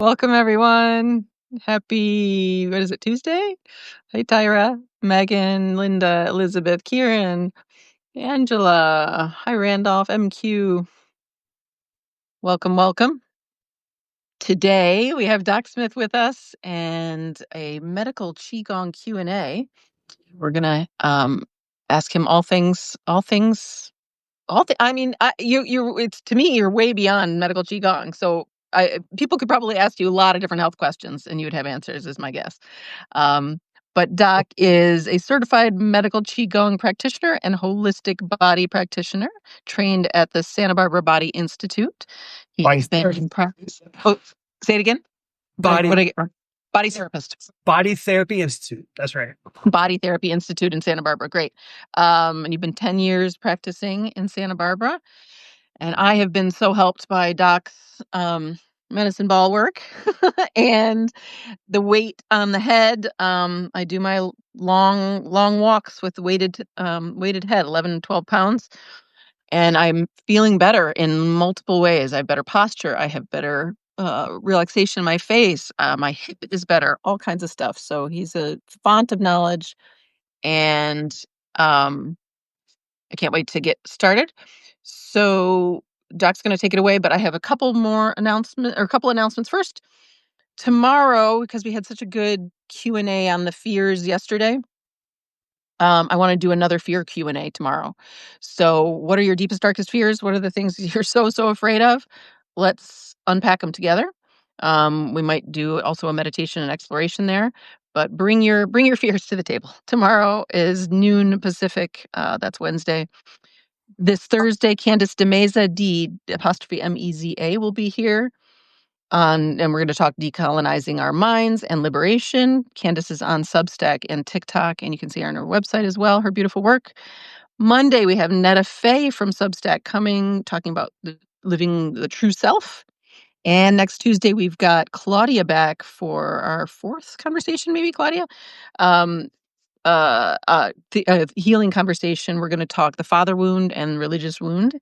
Welcome, everyone. Happy, what is it, Tuesday? Hi, Tyra, Megan, Linda, Elizabeth, Kieran, Angela. Hi, Randolph, MQ. Welcome, welcome. Today, we have Doc Smith with us and a medical Qi Gong Q&A. We're going to ask him it's to me, you're way beyond medical qigong. So people could probably ask you a lot of different health questions, and you would have answers, is my guess. But Doc is a certified medical qigong practitioner and holistic body practitioner, trained at the Santa Barbara Body Institute. He's been in practice. Oh, say it again. Body therapist. Body Therapy Institute. That's right. Body Therapy Institute in Santa Barbara. Great. And you've been 10 years practicing in Santa Barbara. And I have been so helped by Doc's medicine ball work and the weight on the head. I do my long walks with weighted head, 11, 12 pounds. And I'm feeling better in multiple ways. I have better posture. I have better relaxation in my face. My hip is better, all kinds of stuff. So he's a font of knowledge. And I can't wait to get started. So Doc's going to take it away, but I have a couple announcements first. Tomorrow, because we had such a good Q&A on the fears yesterday, I want to do another fear Q&A tomorrow. So what are your deepest, darkest fears? What are the things you're so afraid of? Let's unpack them together. We might do also a meditation and exploration there, but bring your fears to the table. Tomorrow is noon Pacific. That's Wednesday. This Thursday, Candice DeMeza, D''Meza, will be here. And we're going to talk decolonizing our minds and liberation. Candice is on Substack and TikTok, and you can see her on her website as well, her beautiful work. Monday, we have Netta Faye from Substack coming, talking about living the true self. And next Tuesday, we've got Claudia back for our fourth conversation, maybe, Claudia? Healing conversation. We're going to talk the father wound and religious wound.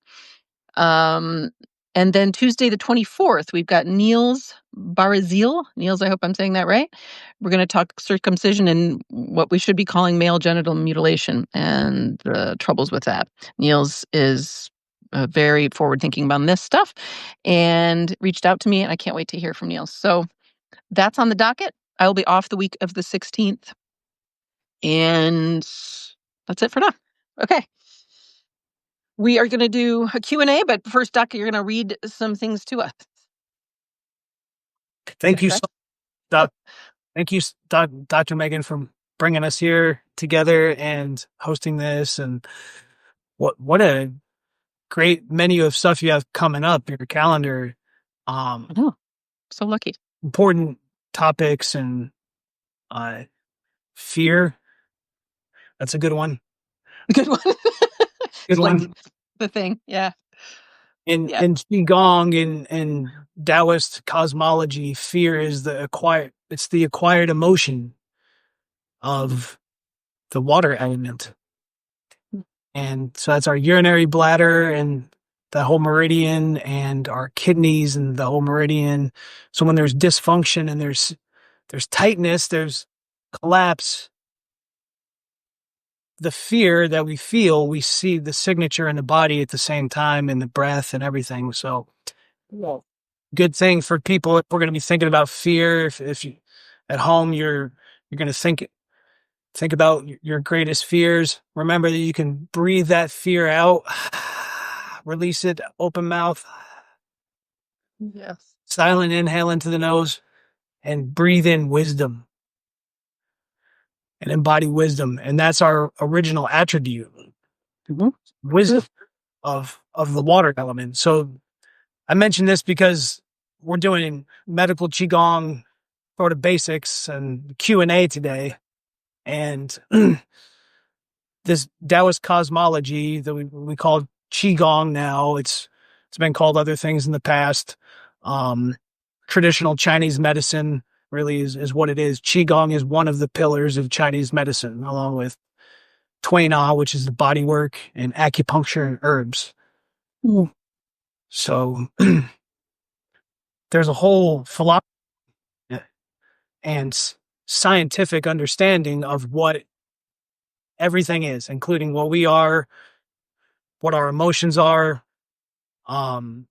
And then Tuesday, the 24th, we've got Niels Barazil. Niels, I hope I'm saying that right. We're going to talk circumcision and what we should be calling male genital mutilation and the troubles with that. Niels is very forward-thinking about this stuff and reached out to me, and I can't wait to hear from Niels. So that's on the docket. I will be off the week of the 16th. And that's it for now. Okay. We are going to do a Q&A, but first, Doc, you're going to read some things to us. Thank you, Dr. Megan, for bringing us here together and hosting this. And what a great menu of stuff you have coming up, your calendar. I know. So lucky. Important topics and fear. That's a good one. Good one. Good one. Like the thing, yeah. In Qi Gong and Taoist cosmology, fear is the acquired emotion of the water element. And so that's our urinary bladder and the whole meridian, and our kidneys and the whole meridian. So when there's dysfunction and there's tightness, there's collapse, the fear that we feel, we see the signature in the body at the same time, in the breath and everything. So good thing for people, if we're going to be thinking about fear, if you at home, you're going to think about your greatest fears. Remember that you can breathe that fear out, release it, open mouth. Yes. Silent inhale into the nose and breathe in wisdom and embody wisdom. And that's our original attribute, wisdom of the water element. So I mentioned this because we're doing medical Qigong sort of basics and Q&A today. And this Taoist cosmology that we call Qigong now, it's been called other things in the past. Traditional Chinese medicine really is what it is. Qigong is one of the pillars of Chinese medicine, along with Tui Na, which is the body work, and acupuncture and herbs. So there's a whole philosophy and scientific understanding of what everything is, including what we are, what our emotions are. Um,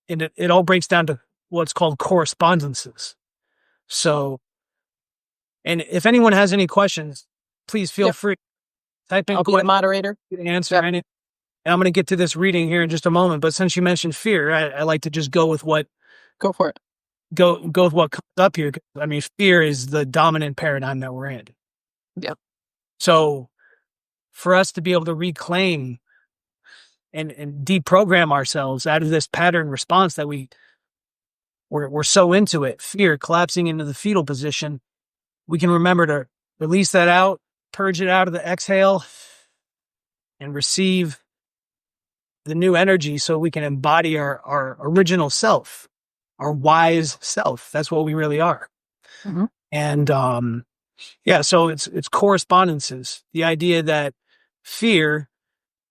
and it all breaks down to what's called correspondences. So, and if anyone has any questions, please feel Yep. free. Type in I'll be the moderator. answer Yep. any. And I'm going to get to this reading here in just a moment. But since you mentioned fear, I like to just go with what Go for it. go with what comes up here. I mean, fear is the dominant paradigm that we're in. Yep. So for us to be able to reclaim and deprogram ourselves out of this pattern response that we're so into it, fear, collapsing into the fetal position, we can remember to release that out, purge it out of the exhale, and receive the new energy so we can embody our original self, our wise self. That's what we really are. Mm-hmm. And yeah, so it's correspondences. The idea that fear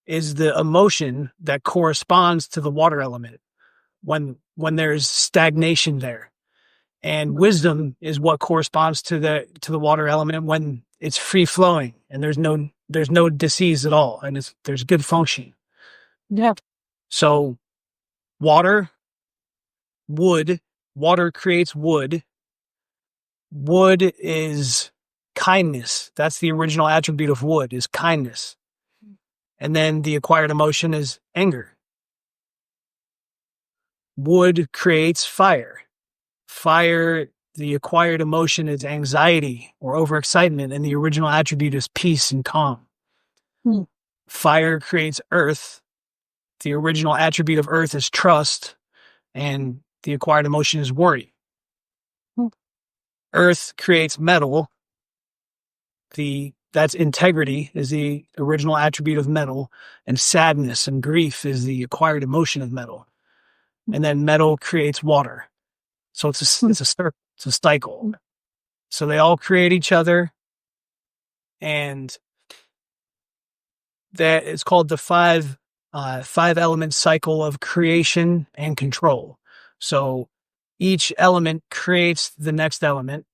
is the emotion that corresponds to the water element when there's stagnation there. And wisdom is what corresponds to the water element when it's free flowing and there's no disease at all and there's good function. Yeah. So water, wood, water creates wood. Wood is kindness. That's the original attribute of wood, is kindness. And then the acquired emotion is anger. Wood creates fire. Fire, the acquired emotion is anxiety or overexcitement, and the original attribute is peace and calm. Hmm. Fire creates earth. The original attribute of earth is trust, and the acquired emotion is worry. Hmm. Earth creates metal. That's integrity is the original attribute of metal, and sadness and grief is the acquired emotion of metal. And then metal creates water. So it's a circle, it's a cycle. So they all create each other, and that it's called the five element cycle of creation and control. So each element creates the next element,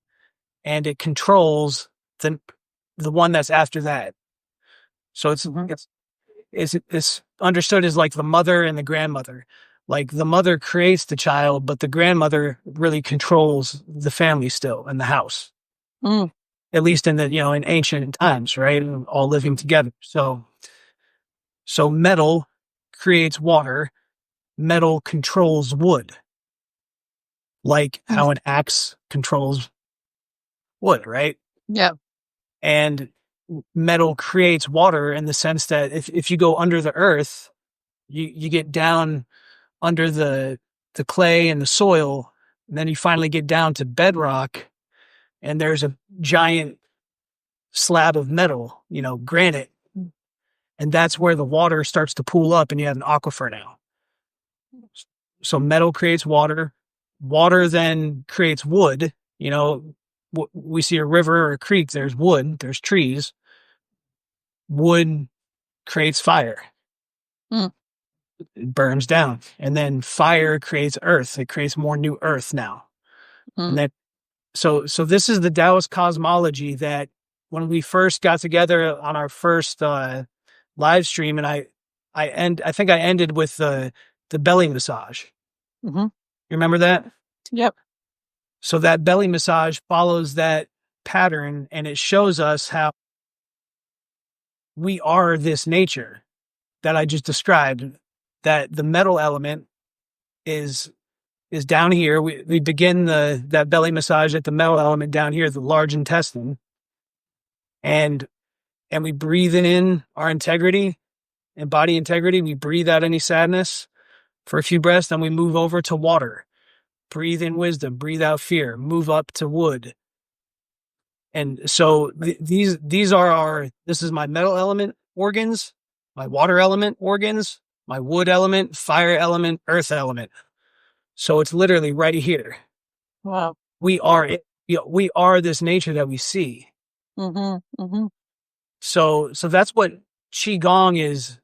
and it controls the one that's after that. So it's understood as like the mother and the grandmother. Like the mother creates the child, but the grandmother really controls the family still and the house. Mm. At least in in ancient times, right? All living together. So metal creates water. Metal controls wood, like how an axe controls wood, right? Yeah. And metal creates water in the sense that if you go under the earth, you get down under the clay and the soil, and then you finally get down to bedrock, and there's a giant slab of metal, granite, and that's where the water starts to pool up, and you have an aquifer now. So metal creates water. Water then creates wood. We see a river or a creek, there's wood, there's trees. Wood creates fire. Mm. It burns down. And then fire creates earth. It creates more new earth now. Mm. And then, so this is the Taoist cosmology that when we first got together on our first live stream, and I think I ended with the belly massage. Mm-hmm. You remember that? Yep. So that belly massage follows that pattern, and it shows us how we are this nature that I just described, that the metal element is down here. We begin that belly massage at the metal element down here, the large intestine, and we breathe in our integrity and body integrity. We breathe out any sadness for a few breaths. Then we move over to water, breathe in wisdom, breathe out fear, move up to wood. And so these are this is my metal element organs, my water element organs, my wood element, fire element, earth element. So it's literally right here. Wow. We are it. We are this nature that we see. Mm-hmm. Mm-hmm. So that's what Qi Gong is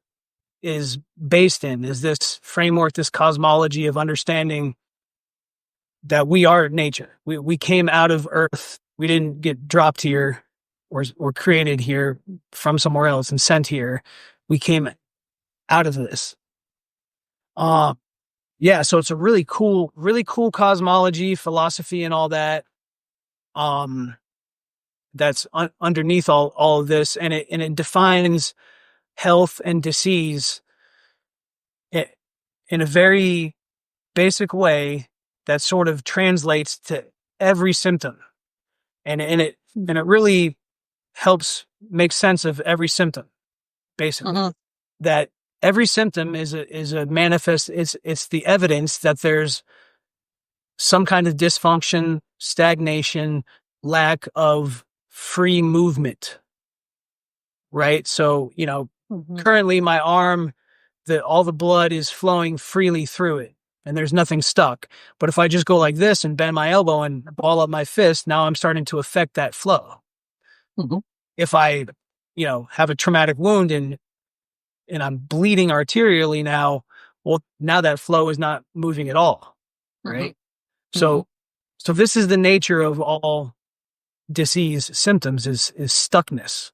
based in, is this framework, this cosmology of understanding that we are nature. We came out of Earth. We didn't get dropped here or created here from somewhere else and sent here. We came out of this. Yeah, so it's a really cool cosmology, philosophy, and all that. That's underneath all of this, and it defines health and disease in a very basic way that sort of translates to every symptom, and it really helps make sense of every symptom, basically. Uh-huh. That every symptom is a manifest. It's the evidence that there's some kind of dysfunction, stagnation, lack of free movement, right? So, currently my arm, all the blood is flowing freely through it and there's nothing stuck. But if I just go like this and bend my elbow and ball up my fist, now I'm starting to affect that flow. Mm-hmm. If I, have a traumatic wound and I'm bleeding arterially now, well, now that flow is not moving at all, right? Mm-hmm. So this is the nature of all disease symptoms is stuckness,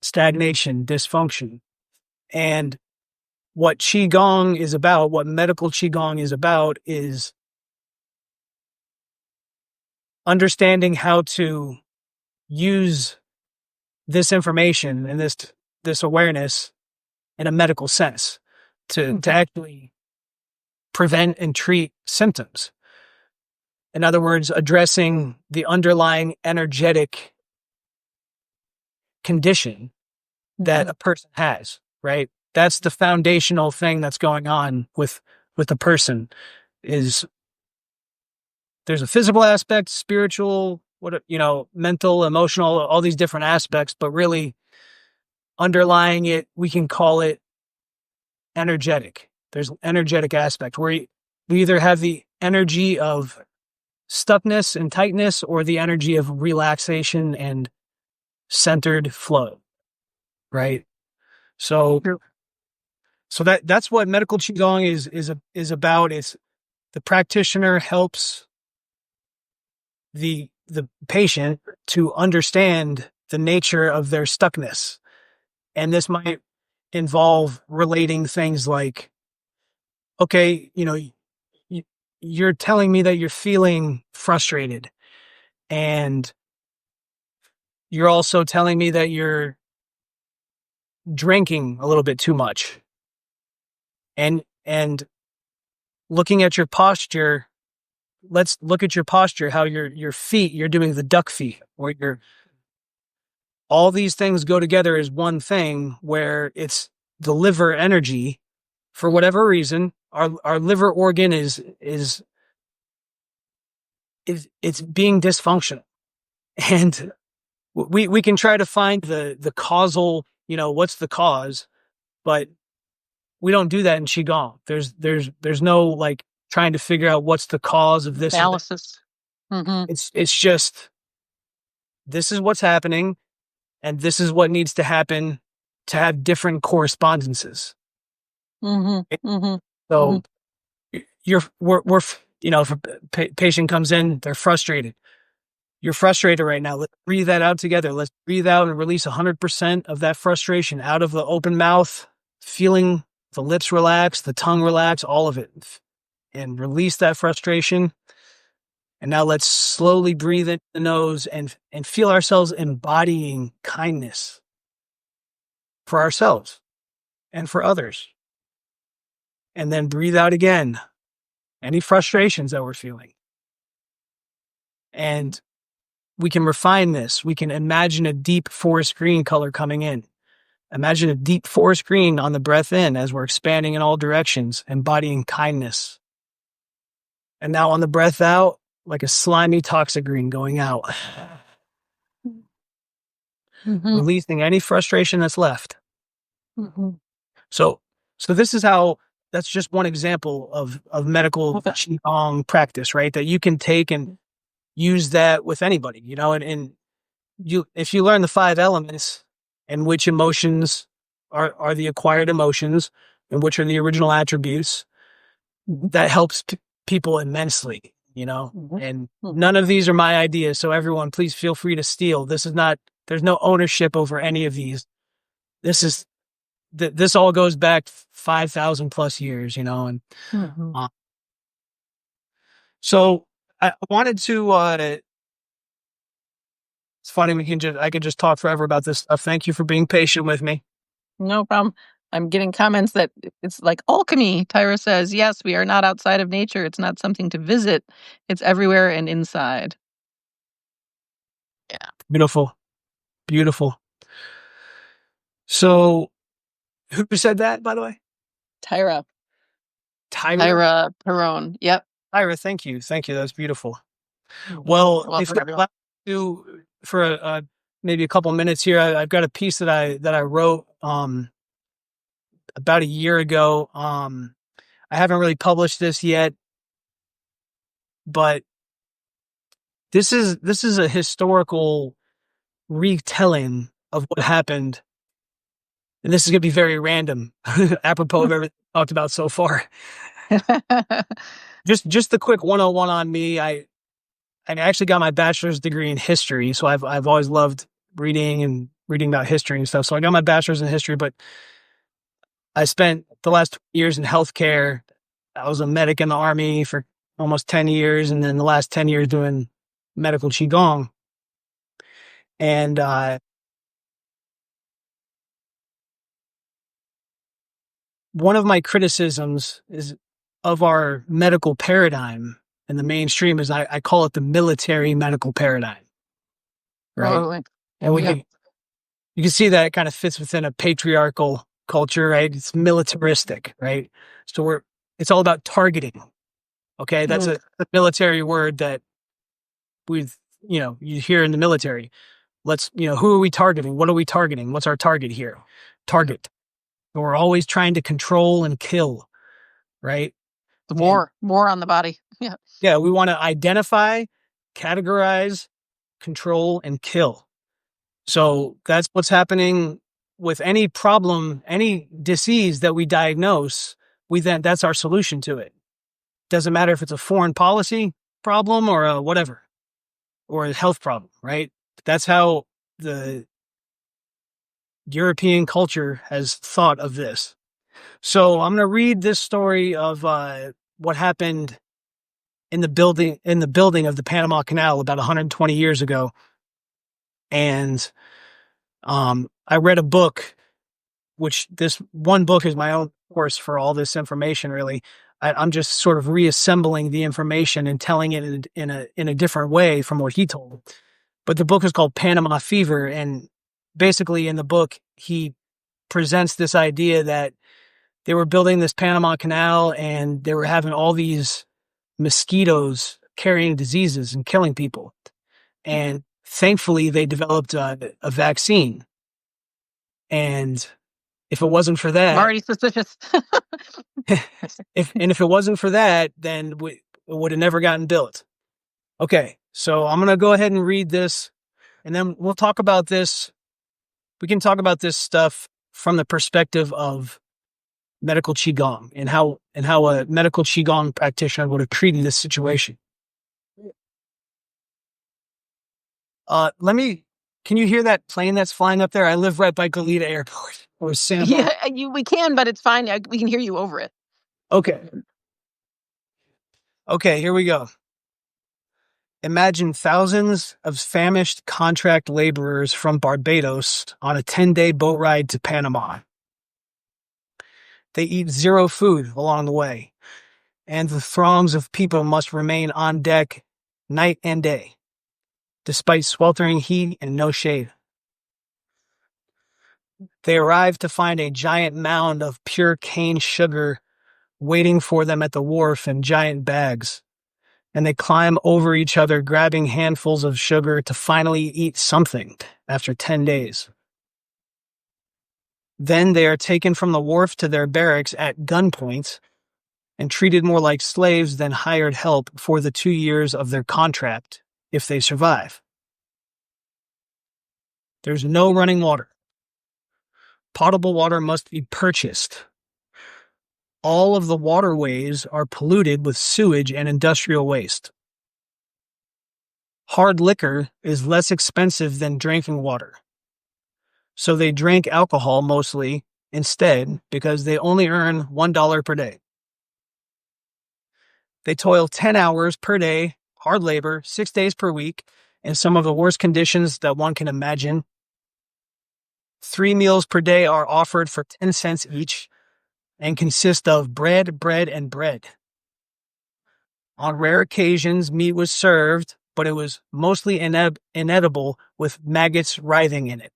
stagnation, dysfunction. And what Qi Gong is about, what medical Qi Gong is about, is understanding how to use this information and this awareness in a medical sense to actually prevent and treat symptoms. In other words, addressing the underlying energetic condition that a person has, right? That's the foundational thing that's going on with the person. Is there's a physical aspect, spiritual, mental, emotional, all these different aspects, but really underlying it, we can call it energetic. There's an energetic aspect where we either have the energy of stuckness and tightness or the energy of relaxation and centered flow, right? So that's what medical qigong is about. It's the practitioner helps the patient to understand the nature of their stuckness, and this might involve relating things like, okay, you're telling me that you're feeling frustrated, and you're also telling me that you're drinking a little bit too much, and looking at your posture. Let's look at your posture, how your feet, you're doing the duck feet, or all these things go together as one thing where it's the liver energy. For whatever reason, our liver organ is it's being dysfunctional. And we can try to find the causal, what's the cause, but we don't do that in qigong. There's no like trying to figure out what's the cause of this. Analysis. Mm-hmm. It's just, this is what's happening, and this is what needs to happen to have different correspondences. Mm-hmm. Mm-hmm. So if a patient comes in, they're frustrated. You're frustrated right now. Let's breathe that out together. Let's breathe out and release 100% of that frustration out of the open mouth, feeling the lips relax, the tongue relax, all of it, and release that frustration. And now let's slowly breathe in the nose and feel ourselves embodying kindness for ourselves and for others. And then breathe out again, any frustrations that we're feeling. And we can refine this. We can imagine a deep forest green color coming in. Imagine a deep forest green on the breath in as we're expanding in all directions, embodying kindness. And now on the breath out, like a slimy toxic green going out. Mm-hmm. Releasing any frustration that's left. Mm-hmm. So this is how, that's just one example of medical qigong practice, right? That you can take and use that with anybody, and if you learn the 5 elements and which emotions are the acquired emotions and which are the original attributes, that helps people immensely. and none of these are my ideas. So everyone, please feel free to steal. There's no ownership over any of these. This all goes back 5,000 plus years, and so I wanted to, it's funny. I could just talk forever about this stuff. Thank you for being patient with me. No problem. I'm getting comments that it's like alchemy. Tyra says, yes, we are not outside of nature. It's not something to visit. It's everywhere and inside. Yeah. Beautiful. Beautiful. So who said that, by the way? Tyra. Tyra? Tyra Perone. Yep. Tyra, thank you. Thank you. That's beautiful. Well, if for I do for maybe a couple minutes here, I've got a piece that I wrote about a year ago. I haven't really published this yet, but this is a historical retelling of what happened. And this is going to be very random, apropos of everything we talked about so far. Just the quick 101 on me. I actually got my bachelor's degree in history, so I've always loved reading about history and stuff. So I got my bachelor's in history, but I spent the last 20 years in healthcare. I was a medic in the Army for almost 10 years, and then the last 10 years doing medical Qi Gong. And one of my criticisms is of our medical paradigm in the mainstream is I call it the military medical paradigm. Right. Totally. And you can see that it kind of fits within a patriarchal culture, right? It's militaristic, right? So it's all about targeting. Okay. That's a military word that you hear in the military. Who are we targeting? What are we targeting? What's our target here? Target. We're always trying to control and kill, right? More on the body. Yeah. Yeah. We want to identify, categorize, control, and kill. So that's what's happening with any problem, any disease that we diagnose. That's our solution to it. Doesn't matter if it's a foreign policy problem or a whatever, or a health problem, right? That's how the European culture has thought of this. So I'm going to read this story of what happened in the building of the Panama Canal about 120 years ago. And I read a book, which this one book is my own source for all this information, really. I'm just sort of reassembling the information and telling it in a different way from what he told. But the book is called Panama Fever. And basically in the book, he presents this idea that they were building this Panama Canal and they were having all these mosquitoes carrying diseases and killing people. And thankfully, they developed a vaccine. And if it wasn't for that, I'm already suspicious. if it wasn't for that, then it would have never gotten built. Okay, so I'm going to go ahead and read this, and then we'll talk about this. We can talk about this stuff from the perspective of medical Qigong and how a medical Qigong practitioner would have treated this situation. Can you hear that plane that's flying up there? I live right by Goleta Airport. Or Santa Barbara. Yeah, we can, but it's fine. We can hear you over it. Okay. Okay, here we go. Imagine thousands of famished contract laborers from Barbados on a 10-day boat ride to Panama. They eat zero food along the way, and the throngs of people must remain on deck night and day, despite sweltering heat and no shade. They arrive to find a giant mound of pure cane sugar waiting for them at the wharf in giant bags, and they climb over each other, grabbing handfuls of sugar to finally eat something after 10 days. Then they are taken from the wharf to their barracks at gunpoint and treated more like slaves than hired help for the 2 years of their contract, if they survive. There's no running water. Potable water must be purchased. All of the waterways are polluted with sewage and industrial waste. hard liquor is less expensive than drinking water. So they drank alcohol mostly instead because they only earn $1 per day. They toil 10 hours per day, hard labor, 6 days per week, in some of the worst conditions that one can imagine. 3 meals per day are offered for 10 cents each and consist of bread, and bread. On rare occasions, meat was served, but it was mostly inedible with maggots writhing in it.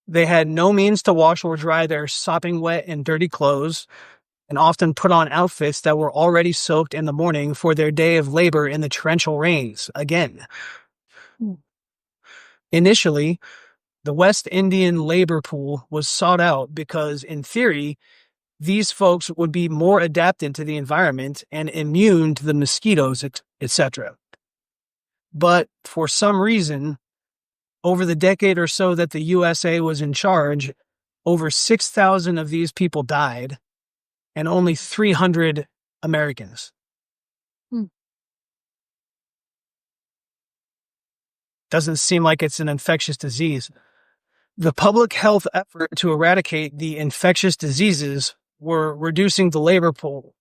They had no means to wash or dry their sopping wet and dirty clothes, and often put on outfits that were already soaked in the morning for their day of labor in the torrential rains again. Initially, the West Indian labor pool was sought out because, in theory, these folks would be more adapted to the environment and immune to the mosquitoes, etc. But for some reason, over the decade or so that the USA was in charge, over 6,000 of these people died, and only 300 Americans. Doesn't seem like it's an infectious disease. The public health effort to eradicate the infectious diseases which were reducing the labor pool,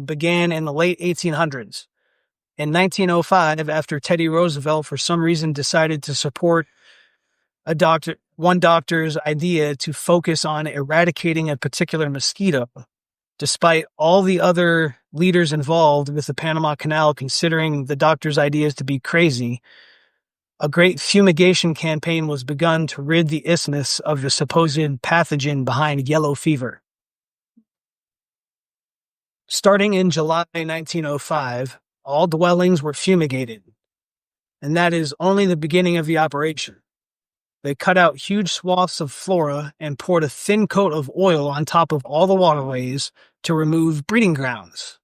began in the late 1800s. In 1905, after Teddy Roosevelt, for some reason, decided to support one doctor's idea to focus on eradicating a particular mosquito, despite all the other leaders involved with the Panama Canal considering the doctor's ideas to be crazy, a great fumigation campaign was begun to rid the isthmus of the supposed pathogen behind yellow fever. Starting in July 1905, all dwellings were fumigated, and that is only the beginning of the operation. They cut out huge swaths of flora and poured a thin coat of oil on top of all the waterways to remove breeding grounds,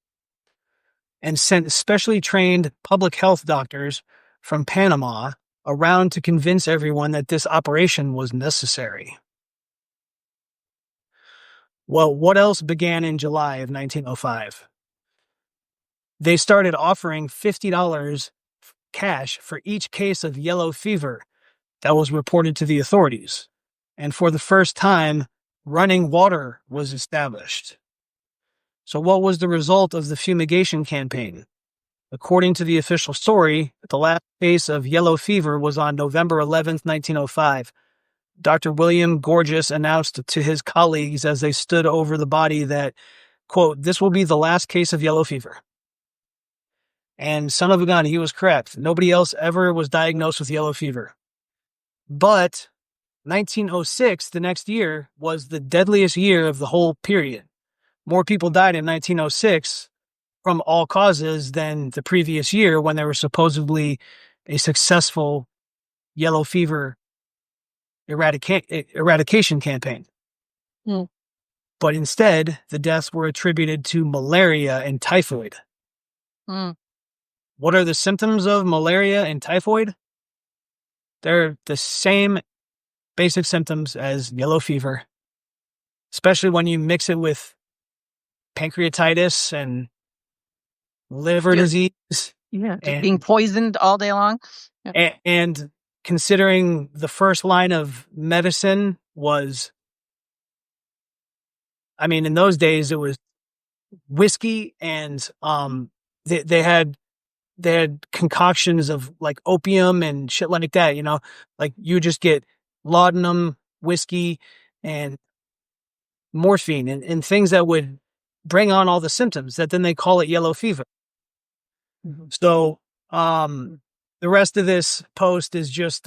and sent specially trained public health doctors from Panama around to convince everyone that this operation was necessary. Well, what else began in July of 1905? They started offering $50 cash for each case of yellow fever that was reported to the authorities. And for the first time, running water was established. So what was the result of the fumigation campaign? According to the official story, the last case of yellow fever was on November 11th, 1905. Dr. William Gorgas announced to his colleagues as they stood over the body that, quote, "This will be the last case of yellow fever." And son of a gun, he was correct. Nobody else ever was diagnosed with yellow fever. But 1906, the next year, was the deadliest year of the whole period. More people died in 1906 from all causes than the previous year when there was supposedly a successful yellow fever eradication campaign. But instead, the deaths were attributed to malaria and typhoid. What are the symptoms of malaria and typhoid? They're the same basic symptoms as yellow fever, especially when you mix it with pancreatitis and liver disease. Yeah, being poisoned all day long. Yeah. And considering the first line of medicine was, I mean, in those days it was whiskey, and they had concoctions of like opium and shit like that, you know, like you just get laudanum, whiskey, and morphine and things that would bring on all the symptoms that then they call it yellow fever. So the rest of this post is just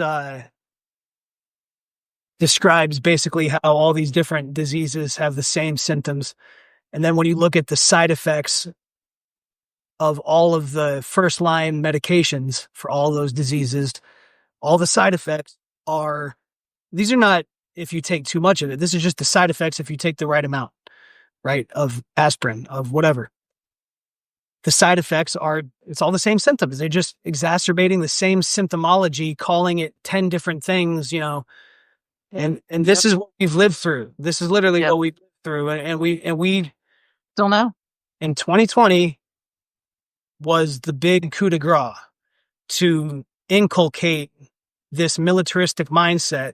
describes basically how all these different diseases have the same symptoms. And then when you look at the side effects of all of the first line medications for all those diseases, all the side effects are, these are not if you take too much of it. This is just the side effects if you take the right amount, right, of aspirin, of whatever. The side effects are, it's all the same symptoms. They're just exacerbating the same symptomology, calling it 10 different things, you know. And this is what we've lived through. This is literally what we've lived through. And we still know. In 2020, was the big coup de grace to inculcate this militaristic mindset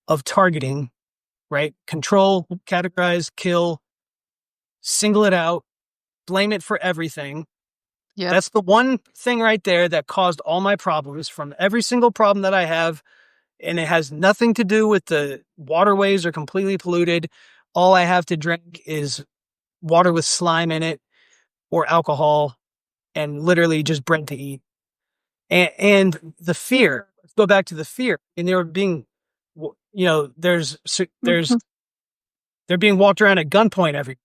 of targeting, right? Control, categorize, kill, single it out, blame it for everything. Yep. That's the one thing right there that caused all my problems from every single problem that I have. And it has nothing to do with the waterways are completely polluted. All I have to drink is water with slime in it or alcohol and literally just bread to eat. And the fear, let's go back to the fear. And they were being, they're being walked around at gunpoint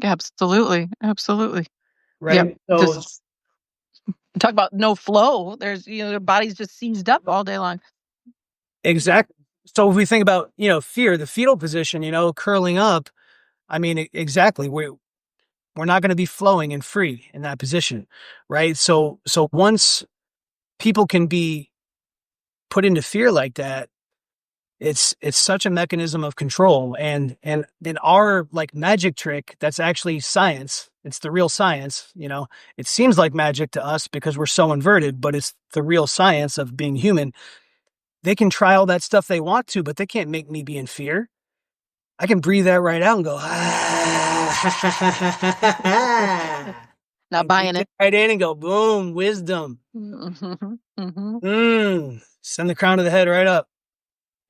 Absolutely. Absolutely. Yep. right. So Just talk about no flow. There's, their body's just seized up all day long. exactly. So if we think about, fear, the fetal position, curling up, I mean, exactly. We're not going to be flowing and free in that position. Right. So once people can be put into fear like that, it's such a mechanism of control. And in our like magic trick, that's actually science. It's the real science. It seems like magic to us because we're so inverted, but it's the real science of being human. They can try all that stuff they want to, but they can't make me be in fear. I can breathe that right out and go, Not buying it. Right in and go, boom, wisdom. Send the crown of the head right up.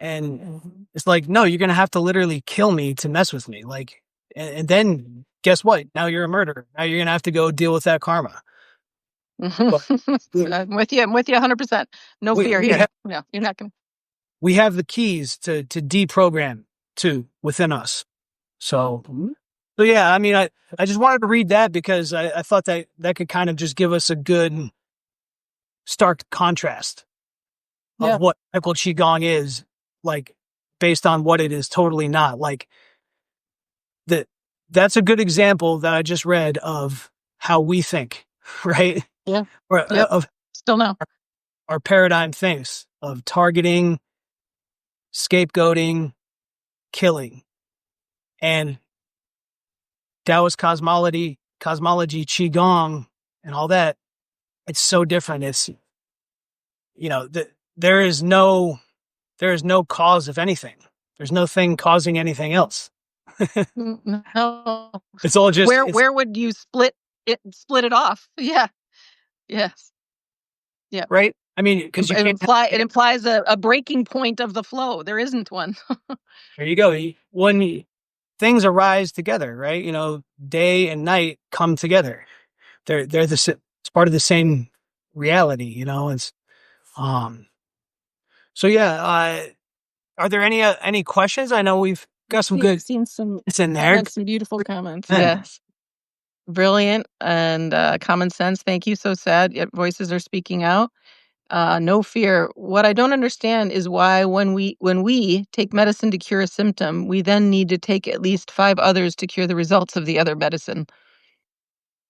And it's like, no, you're going to have to literally kill me to mess with me. Like, and then guess what? Now you're a murderer. Now you're going to have to go deal with that karma. I'm with you. I'm with you 100%. No fear here. No, you're not going to. We have the keys to deprogram too within us. So yeah, I mean, I just wanted to read that because I thought that could kind of just give us a good stark contrast of what medical Qi Gong is, like, based on what it is totally not. Like, that's a good example that I just read of how we think, right? Yeah. Of still now our paradigm thinks of targeting, scapegoating, killing. And Taoist cosmology, Qi Gong, and all that, it's so different. It's, there is no cause of anything. There's no thing causing anything else. No. It's all just where would you split it off? Yeah. Yes. Yeah. Right. I mean, because it implies a breaking point of the flow. There isn't one. There you go. When things arise together, right? Day and night come together. It's part of the same reality. It's So yeah. Are there any questions? I know we've got some good. Seen some. It's in there. Some beautiful comments. Yes. Brilliant and common sense. Thank you. So sad. Yet voices are speaking out. No fear. What I don't understand is why when we take medicine to cure a symptom, we then need to take at least 5 others to cure the results of the other medicine.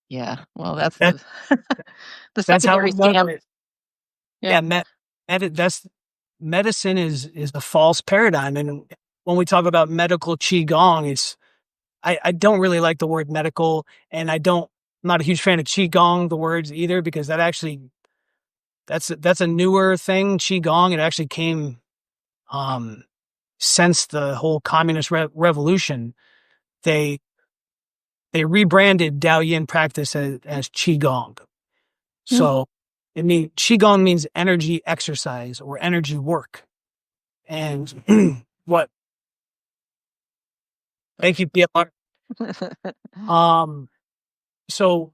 Yeah. Well, that's the secondary scam. Yeah. That's medicine is a false paradigm. And when we talk about medical Qi Gong, I don't really like the word medical, and I'm not a huge fan of Qi Gong, the words either, because that's a newer thing, Qi Gong. It actually came since the whole communist revolution. They rebranded Dao Yin practice as Qi Gong. So Qi Gong means energy exercise or energy work. And what? Thank you, PLR. So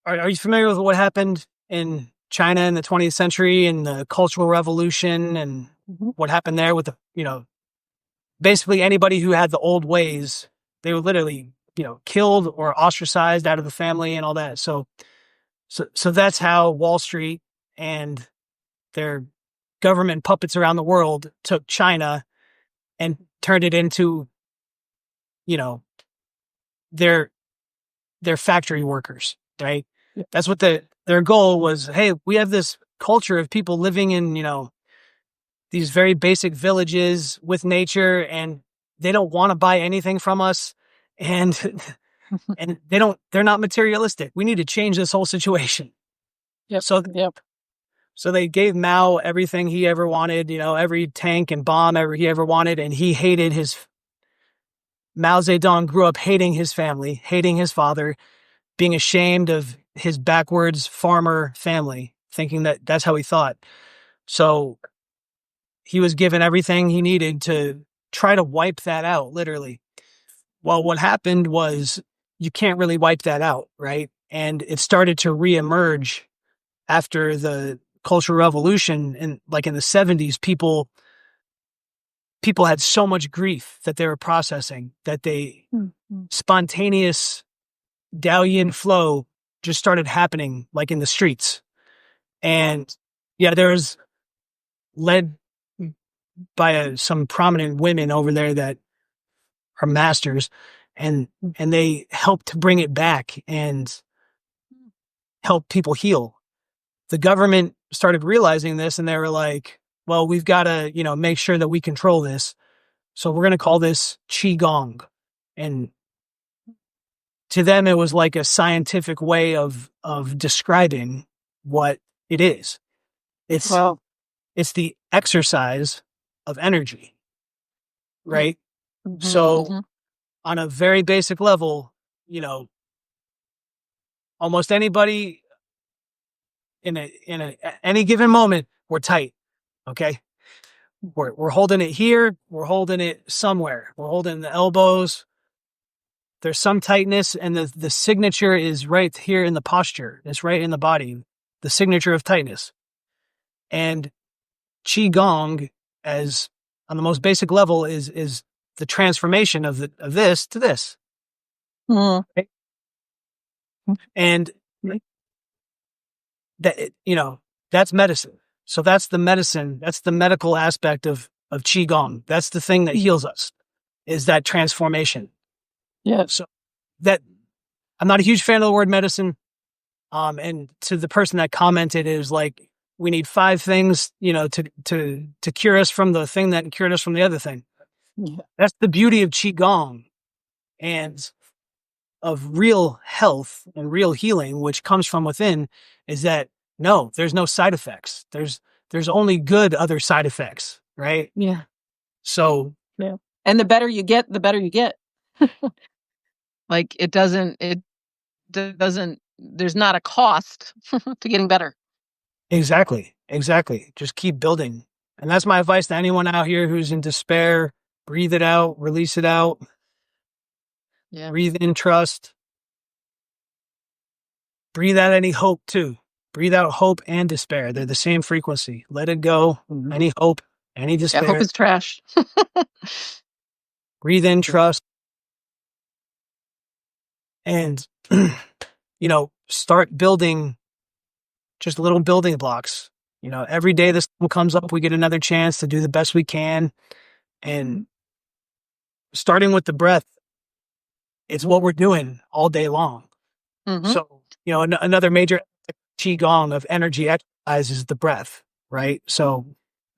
are you familiar with what happened in China in the 20th century and the Cultural Revolution and what happened there with basically anybody who had the old ways, they were literally, killed or ostracized out of the family and all that. So that's how Wall Street and their government puppets around the world took China and turned it into, their factory workers, right? That's what their goal was. Hey, we have this culture of people living in, these very basic villages with nature, and they don't want to buy anything from us. And and they're not materialistic. We need to change this whole situation. Yep. So they gave Mao everything he ever wanted, every tank and bomb he ever wanted, and he hated Mao Zedong grew up hating his family, hating his father, being ashamed of his backwards farmer family, thinking that that's how he thought. So he was given everything he needed to try to wipe that out, literally. Well, what happened was you can't really wipe that out, right? And it started to reemerge after the Cultural Revolution, and like in the 70s, people had so much grief that they were processing that they spontaneous Dalian flow just started happening like in the streets. And yeah, there was led by some prominent women over there that are masters, and they helped to bring it back and help people heal. The government started realizing this, and they were like, well, we've got to, make sure that we control this. So we're going to call this Qi Gong. And to them, it was like a scientific way of describing what it is. It's the exercise of energy, right? Mm-hmm. So on a very basic level, almost anybody in any given moment, we're tight. Okay. We're holding it here. We're holding it somewhere. We're holding the elbows. There's some tightness, and the signature is right here in the posture. It's right in the body, the signature of tightness. And Qi Gong, as on the most basic level, is the transformation of this to this. Mm. Okay? And that, that's medicine. So that's the medicine. That's the medical aspect of Qi Gong. That's the thing that heals us, is that transformation. Yeah. So that I'm not a huge fan of the word medicine. And to the person that commented, it was like, we need 5 things, to cure us from the thing that cured us from the other thing. Yeah. That's the beauty of Qi Gong and of real health and real healing, which comes from within, is that no, there's no side effects. There's only good other side effects, right? Yeah. So yeah. And the better you get, the better you get. Like it doesn't, there's not a cost to getting better. Exactly. Just keep building. And that's my advice to anyone out here who's in despair. Breathe it out, release it out. Yeah. Breathe in trust. Breathe out any hope too. Breathe out hope and despair. They're the same frequency. Let it go. Mm-hmm. Any hope, any despair. Yeah, hope is trash. Breathe in trust. And, start building just little building blocks. Every day this comes up, we get another chance to do the best we can. And starting with the breath, it's what we're doing all day long. Mm-hmm. So, another major Qi Gong of energy exercise is the breath, right? So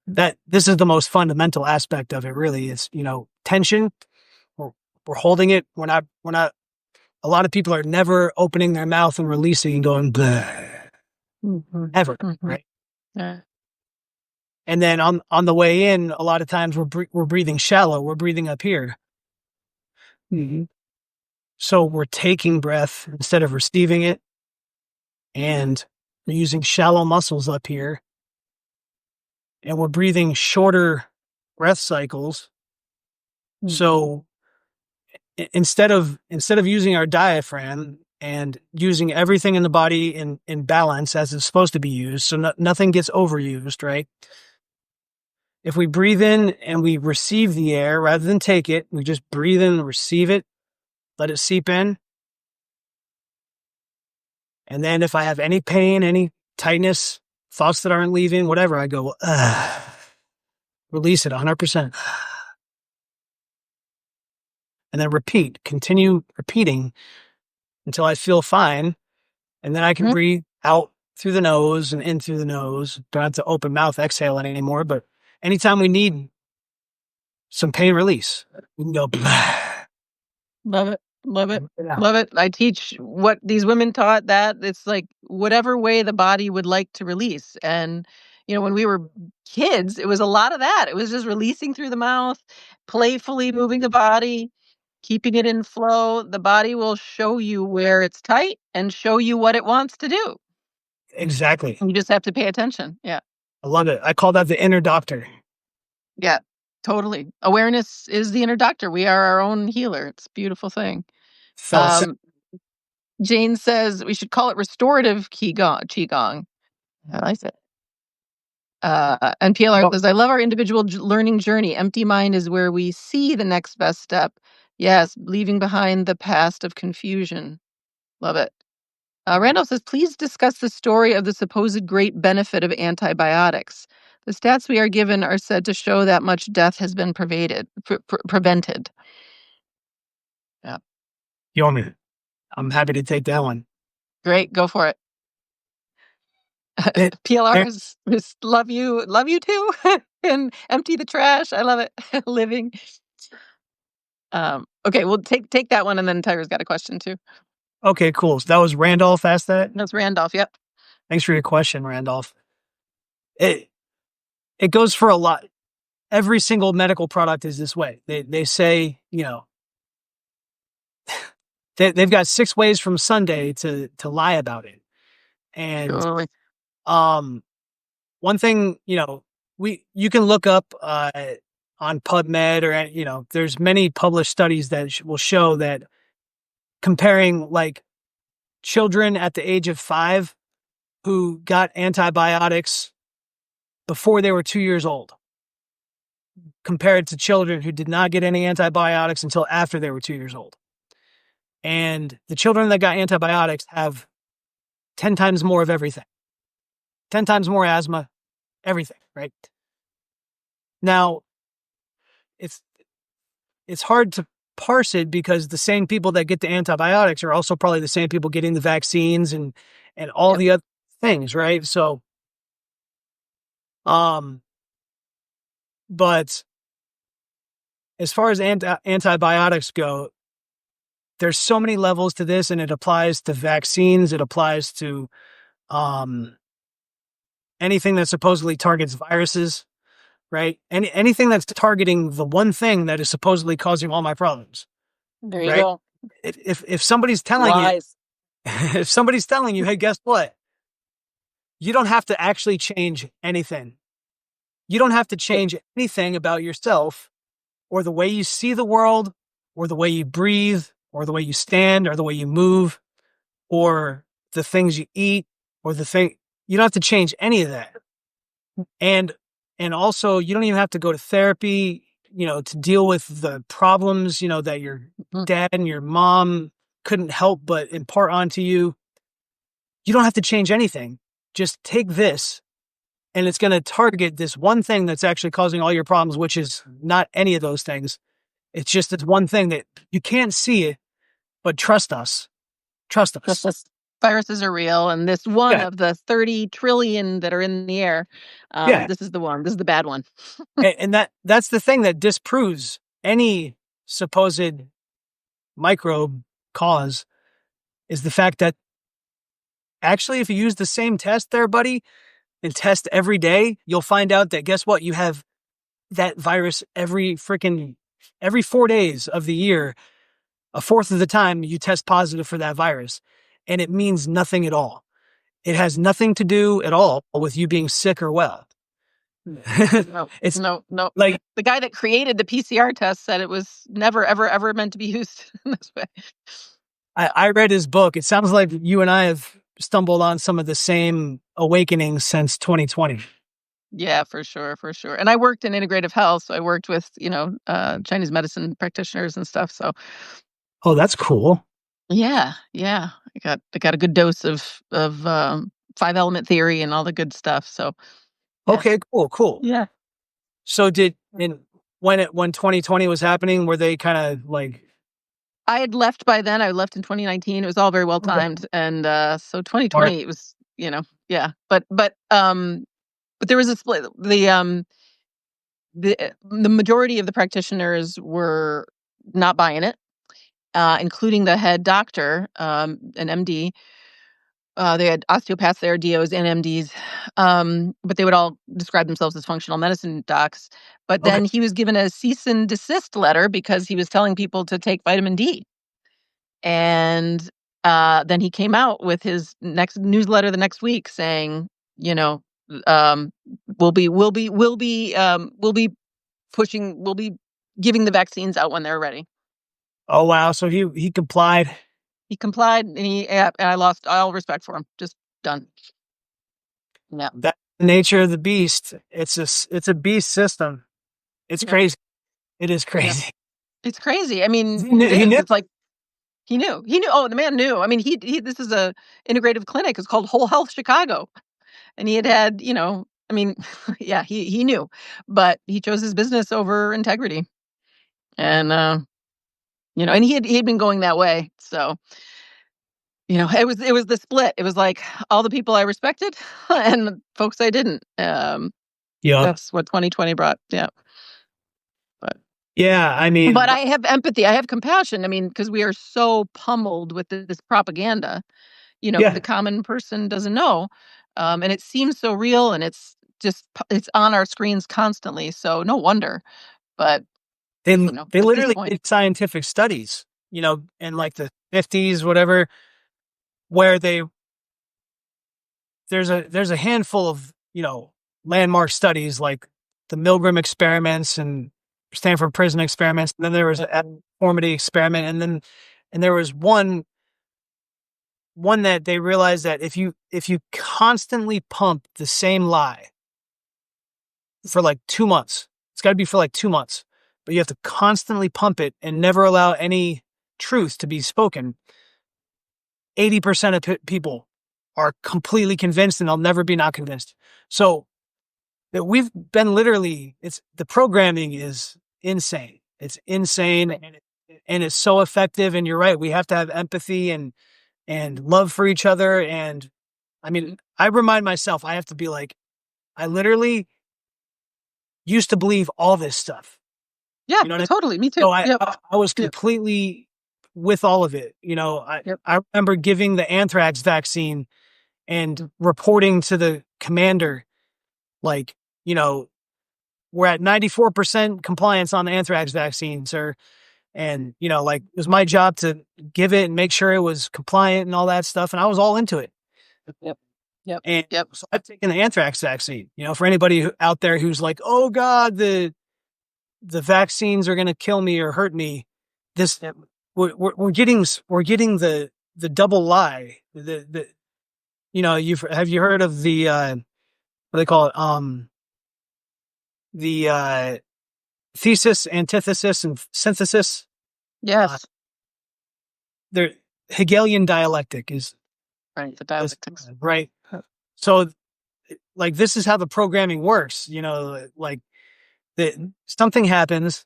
this is the most fundamental aspect of it, really, is, tension. We're holding it. We're not, a lot of people are never opening their mouth and releasing and going, mm-hmm. Ever, mm-hmm. Right? Yeah. And then on the way in, a lot of times we're breathing shallow. We're breathing up here. Mm-hmm. So we're taking breath instead of receiving it. And we're using shallow muscles up here. And we're breathing shorter breath cycles. Mm-hmm. So instead of using our diaphragm and using everything in the body in balance as it's supposed to be used, so nothing gets overused, right? If we breathe in and we receive the air rather than take it, we just breathe in and receive it, let it seep in. And then if I have any pain, any tightness, thoughts that aren't leaving, whatever, I go, release it 100%. And then continue repeating until I feel fine. And then I can breathe out through the nose and in through the nose. Don't have to open mouth exhale it anymore. But anytime we need some pain release, we can go. Love it. Love it. Yeah. Love it. I teach what these women taught, that it's like whatever way the body would like to release. And, when we were kids, it was a lot of that. It was just releasing through the mouth, playfully moving the body, keeping it in flow. The body will show you where it's tight and show you what it wants to do. Exactly. You just have to pay attention. Yeah. I love it. I call that the inner doctor. Yeah. Totally. Awareness is the inner doctor. We are our own healer. It's a beautiful thing. Felt se- Um, Jane says we should call it restorative Qi Gong. I like it. And PLR oh, says, I love our individual learning journey. Empty mind is where we see the next best step. Yes, leaving behind the past of confusion. Love it. Randolph says, please discuss the story of the supposed great benefit of antibiotics. The stats we are given are said to show that much death has been prevented. Yeah. Yomi. I'm happy to take that one. Great. Go for it. It, PLR is love you too, and empty the trash. I love it. Living. Okay, well take that one, and then Tyra's got a question too. okay, cool. So that was Randolph asked that. That's Randolph. Yep. Thanks for your question, Randolph. It goes for a lot. Every single medical product is this way. They say, they've got 6 ways from Sunday to lie about it. And Totally. one thing, you can look up on PubMed or there's many published studies that will show that comparing like children at the age of 5 who got antibiotics before they were 2 years old compared to children who did not get any antibiotics until after they were 2 years old. And the children that got antibiotics have 10 times more of everything, 10 times more asthma, everything, right? Now, it's hard to parse it because the same people that get the antibiotics are also probably the same people getting the vaccines and all Yep. the other things, right? So, but as far as antibiotics go, there's so many levels to this, and it applies to vaccines. It applies to anything that supposedly targets viruses, right? Anything that's targeting the one thing that is supposedly causing all my problems, There you right? go. If somebody's telling Lies. you, if somebody's telling you, hey, guess what? You don't have to actually change anything. You don't have to change anything about yourself or the way you see the world or the way you breathe or the way you stand or the way you move or the things you eat or you don't have to change any of that. And also you don't even have to go to therapy, to deal with the problems, that your dad and your mom couldn't help but impart onto you. You don't have to change anything. Just take this and it's going to target this one thing that's actually causing all your problems, which is not any of those things. It's just this one thing that you can't see it, but trust us. Trust us. Viruses are real, and this one Yeah. of the 30 trillion that are in the air, Yeah. this is the one. This is the bad one. And that's the thing that disproves any supposed microbe cause is the fact that actually, if you use the same test there, buddy, and test every day, you'll find out that guess what? You have that virus every 4 days of the year. A fourth of the time you test positive for that virus, and it means nothing at all. It has nothing to do at all with you being sick or well. No, It's no. like The guy that created the PCR test said it was never, ever, ever meant to be used in this way. I read his book. It sounds like you and I have stumbled on some of the same awakenings since 2020. Yeah, for sure, for sure. And I worked in integrative health, so I worked with Chinese medicine practitioners and stuff. So Oh, that's cool. yeah, I got a good dose of 5 element theory and all the good stuff. So yeah, Okay, cool. yeah. So when 2020 was happening, were they kind of like I had left by then. I left in 2019. It was all very well timed, and so or 2020 it was yeah. But there was a split. The majority of the practitioners were not buying it. including the head doctor, an MD. They had osteopaths there, DOs, and MDs, but they would all describe themselves as functional medicine docs. But Okay. then he was given a cease and desist letter because he was telling people to take vitamin D. And then he came out with his next newsletter the next week saying, you know, um, we'll be pushing, we'll be giving the vaccines out when they're ready. Oh wow. So he complied. He complied, and and I lost all respect for him. Just done. Yeah. That's the nature of the beast. It's a beast system. It's Yep. crazy. It is Yep. crazy. It's crazy. I mean, He knew. it He is. knew. It's like he knew. He knew. Oh, the man knew. I mean, he this is a integrative clinic. It's called Whole Health Chicago. And he had, I mean, yeah, he knew, but he chose his business over integrity. And and he had been going that way. So, it was the split. It was like all the people I respected and the folks I didn't. Yep. That's what 2020 brought. Yeah. But Yeah. I mean, but I have empathy. I have compassion. I mean, because we are so pummeled with this propaganda, yeah. the common person doesn't know. And it seems so real, and it's on our screens constantly. So no wonder. But, They they at this literally point, did scientific studies, in like the 50s, whatever, where there's a handful of, landmark studies like the Milgram experiments and Stanford prison experiments. And then there was an conformity experiment. And there was one that they realized that if you constantly pump the same lie for like 2 months, it's got to be for like 2 months, but you have to constantly pump it and never allow any truth to be spoken. 80% of people are completely convinced, and they'll never be not convinced. So that we've been literally, it's the programming is insane. It's insane, and it's so effective. And you're right. We have to have empathy and love for each other. And I mean, I remind myself, I have to be like, I literally used to believe all this stuff. yeah, You know what I mean? totally. Me too. So I, Yep. I was Yep. completely with all of it. Yep. I remember giving the anthrax vaccine and reporting to the commander, like, we're at 94% compliance on the anthrax vaccine, sir. And, like, it was my job to give it and make sure it was compliant and all that stuff. And I was all into it. Yep. Yep. And Yep. so I've taken the anthrax vaccine, for anybody out there who's like, oh God, the vaccines are going to kill me or hurt me. This, Yep. we're getting the double lie. Have you heard of the, what do they call it? The thesis, antithesis, and synthesis. Yes. The Hegelian dialectic is Right. The dialectics. right. So, like, this is how the programming works. Like something happens,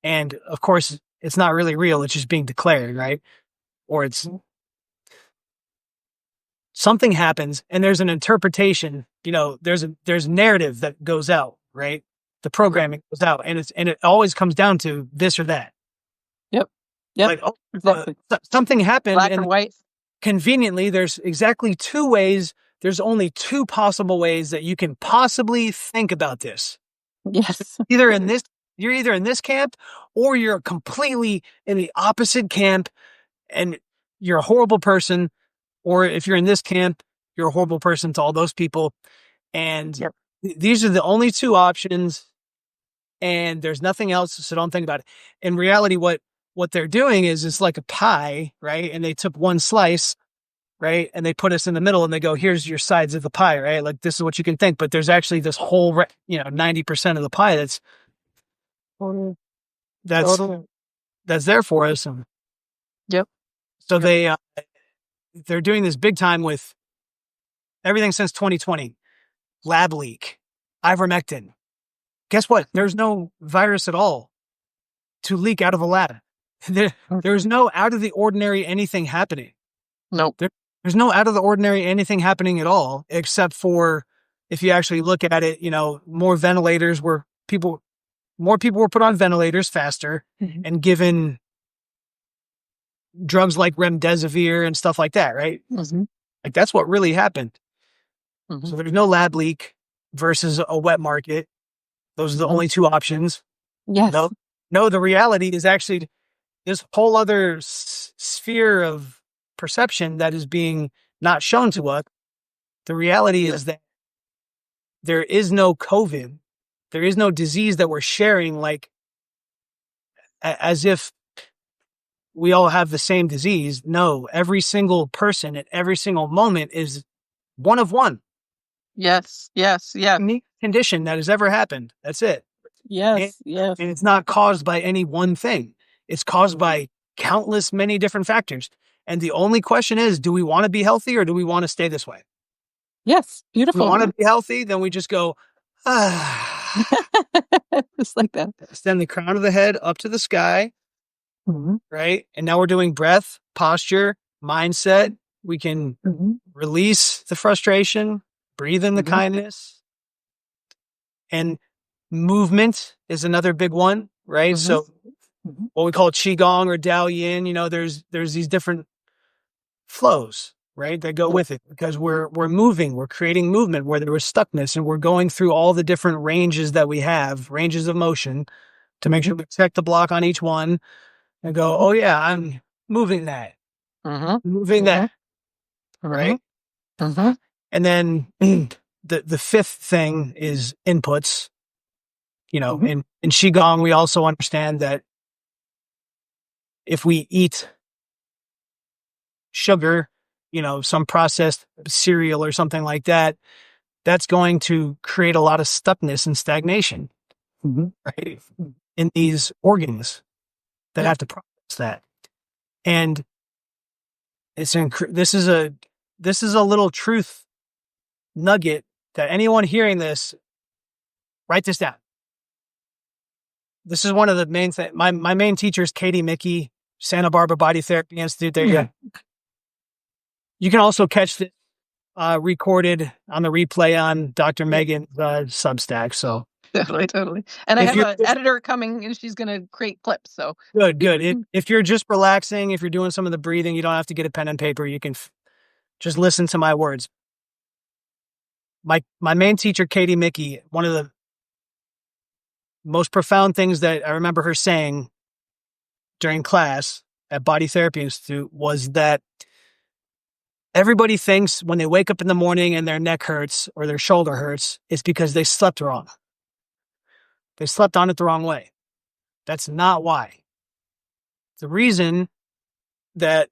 and of course, it's not really real. It's just being declared, right? Or it's something happens, and there's an interpretation. There's narrative that goes out, right? The programming goes out, and it always comes down to this or that. Yep. Yep. Like, Exactly. something happened, Black or and white. conveniently, there's exactly two ways. There's only two possible ways that you can possibly think about this. Yes. You're either in this camp, or you're completely in the opposite camp, and you're a horrible person. Or if you're in this camp, you're a horrible person to all those people. And Yep. these are the only two options, and there's nothing else. So don't think about it. In reality, what they're doing is it's like a pie, right? And they took one slice, right? And they put us in the middle, and they go, here's your sides of the pie, right? Like, this is what you can think. But there's actually this whole, 90% of the pie that's Totally. that's there for us. Yep. So Yep. they're doing this big time with everything since 2020. Lab leak, ivermectin. Guess what? There's no virus at all to leak out of a lab. There's no out of the ordinary anything happening. Nope. There's no out of the ordinary anything happening at all, except for, if you actually look at it, more ventilators more people were put on ventilators faster, and given drugs like remdesivir and stuff like that, right? Mhm. Like that's what really happened. Mhm. So there's no lab leak versus a wet market. Those are the Mhm. only two options. Yes. No, no, the reality is actually this whole other sphere of perception that is being not shown to us. The reality is that there is no COVID. There is no disease that we're sharing like as if we all have the same disease. No, every single person at every single moment is one of one Yes. Yes. Yes. unique condition that has ever happened. That's it. And, Yes. Yes. and it's not caused by any one thing. It's caused by countless, many different factors. And the only question is, do we want to be healthy or do we want to stay this way? Yes. If we Beautiful. want to be healthy, then we just go, Just like that. extend the crown of the head up to the sky, Mhm. right? And now we're doing breath, posture, mindset. We can Mhm. release the frustration, breathe in the Mhm. kindness, and movement is another big one, right? Mhm. So Mhm. what we call Qi Gong or Dao Yin, there's these different flows, right, that go with it because we're moving, we're creating movement where there was stuckness, and we're going through all the different ranges that we have, ranges of motion, to make sure we check the block on each one and go, oh yeah, I'm moving that, Mhm. moving Mhm. that, right? Mhm. And then the fifth thing is inputs. Mhm. In Qigong, we also understand that if we eat sugar, some processed cereal or something like that, that's going to create a lot of stuckness and stagnation, right? In these organs that Yep. have to process that. And this is a little truth nugget that anyone hearing this, write this down. This is one of the main things. My main teacher is Katie Mickey, Santa Barbara Body Therapy Institute. There you go. You can also catch this recorded on the replay on Dr. Megan's Substack. So Totally. Totally. And I if have you're an editor coming, and she's going to create clips. So good. If you're just relaxing, if you're doing some of the breathing, you don't have to get a pen and paper. You can just listen to my words. My main teacher, Katie Mickey, one of the most profound things that I remember her saying during class at Body Therapy Institute was that everybody thinks when they wake up in the morning and their neck hurts or their shoulder hurts, it's because they slept wrong. They slept on it the wrong way. That's not why. The reason that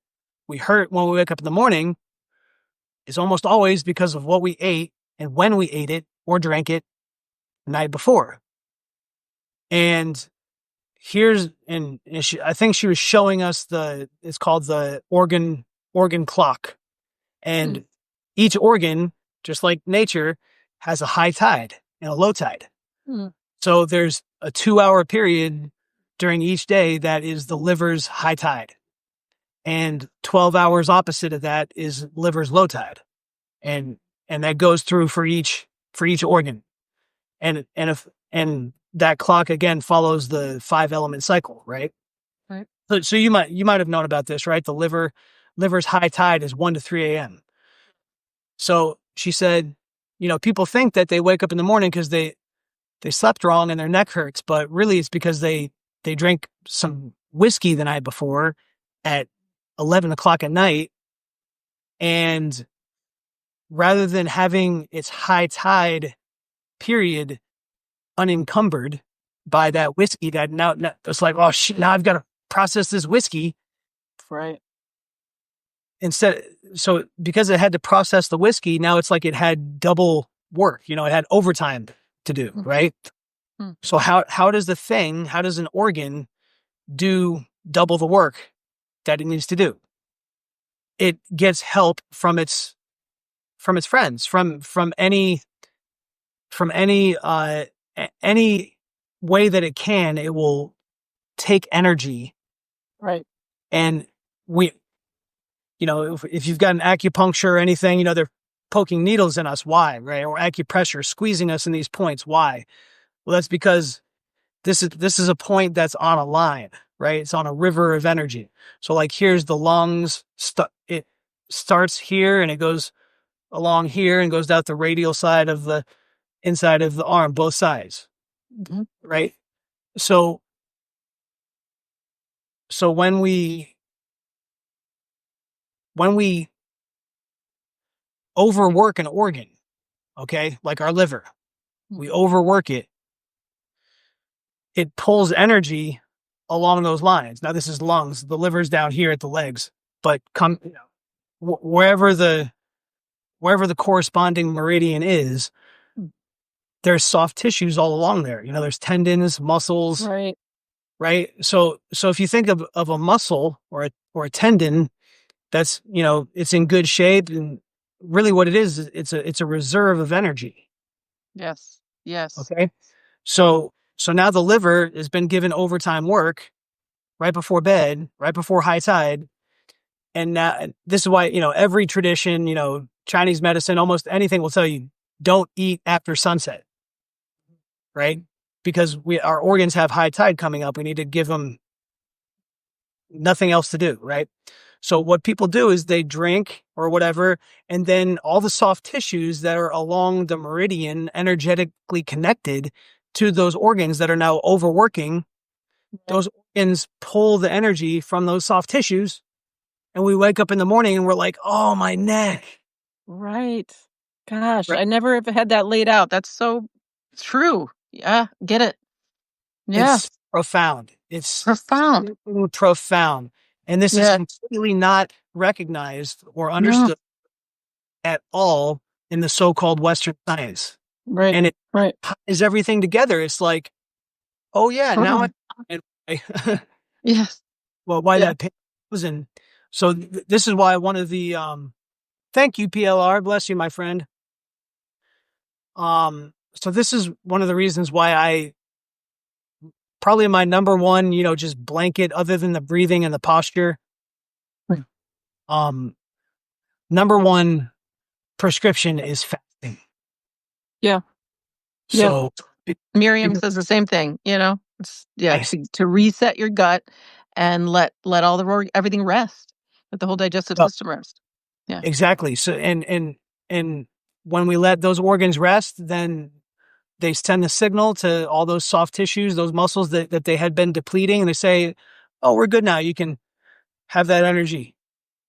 we hurt when we wake up in the morning is almost always because of what we ate and when we ate it or drank it the night before. And I think she was showing us it's called the organ clock. And each organ, just like nature, has a high tide and a low tide. So there's a 2-hour period during each day that is the liver's high tide. And 12 hours opposite of that is liver's low tide. And that goes through for each organ. And that clock again follows the 5-element cycle, right? Right. So you might have known about this, right? The liver's high tide is 1 to 3 a.m. So she said, people think that they wake up in the morning because they slept wrong and their neck hurts, but really it's because they drank some whiskey the night before at 11 o'clock at night. And rather than having its high tide period unencumbered by that whiskey, that now it's like, oh shit, now I've got to process this whiskey. Right. So because it had to process the whiskey, now it's like it had double work, it had overtime to do, right? So how does an organ do double the work that it needs to do? It gets help from its friends, from any any way that it can. It will take energy. Right. And if you've got an acupuncture or anything, they're poking needles in us. Why? Right? Or acupressure, squeezing us in these points. Why? Well, that's because this is a point that's on a line, right? It's on a river of energy. So like here's the lungs. It starts here and it goes along here and goes out the radial side of the inside of the arm, both sides, right? So so when we overwork an organ, okay, like our liver, we overwork it, it pulls energy along those lines. Now this is lungs, the liver's down here at the legs, but come wherever the corresponding meridian is, there's soft tissues all along there. There's tendons, muscles, Right. right? So if you think of a muscle or a tendon that's, it's in good shape, and really what it is, it's a reserve of energy. Yes. Yes. Okay. So now the liver has been given overtime work right before bed, right before high tide. And now this is why, every tradition, Chinese medicine, almost anything will tell you, don't eat after sunset, right? Because our organs have high tide coming up. We need to give them nothing else to do, right? So what people do is they drink or whatever, and then all the soft tissues that are along the meridian energetically connected to those organs that are now overworking, those organs pull the energy from those soft tissues, and we wake up in the morning and we're like, oh, my neck. Right. Gosh, Right? I never have had that laid out. That's so true. Yeah, get it. It's Yes. profound. It's Profound. profound. And this is Yeah. completely not recognized or No. understood at all in the so-called Western science. Right. And it Right. ties everything together. It's like, oh yeah, now Totally. I Yes. well, why Yeah. that pain was in. So this is why one of the thank you, PLR, bless you, my friend. So this is one of the reasons why I probably my number one, just blanket other than the breathing and the posture. Right. Um, Number one prescription is fasting. Yeah. Yeah. So Miriam because says the same thing, It's nice. to reset your gut and let all everything rest. Let the whole digestive system rest. Yeah. Exactly. So and when we let those organs rest, then they send a signal to all those soft tissues, those muscles that they had been depleting, and they say, "Oh, we're good now. You can have that energy."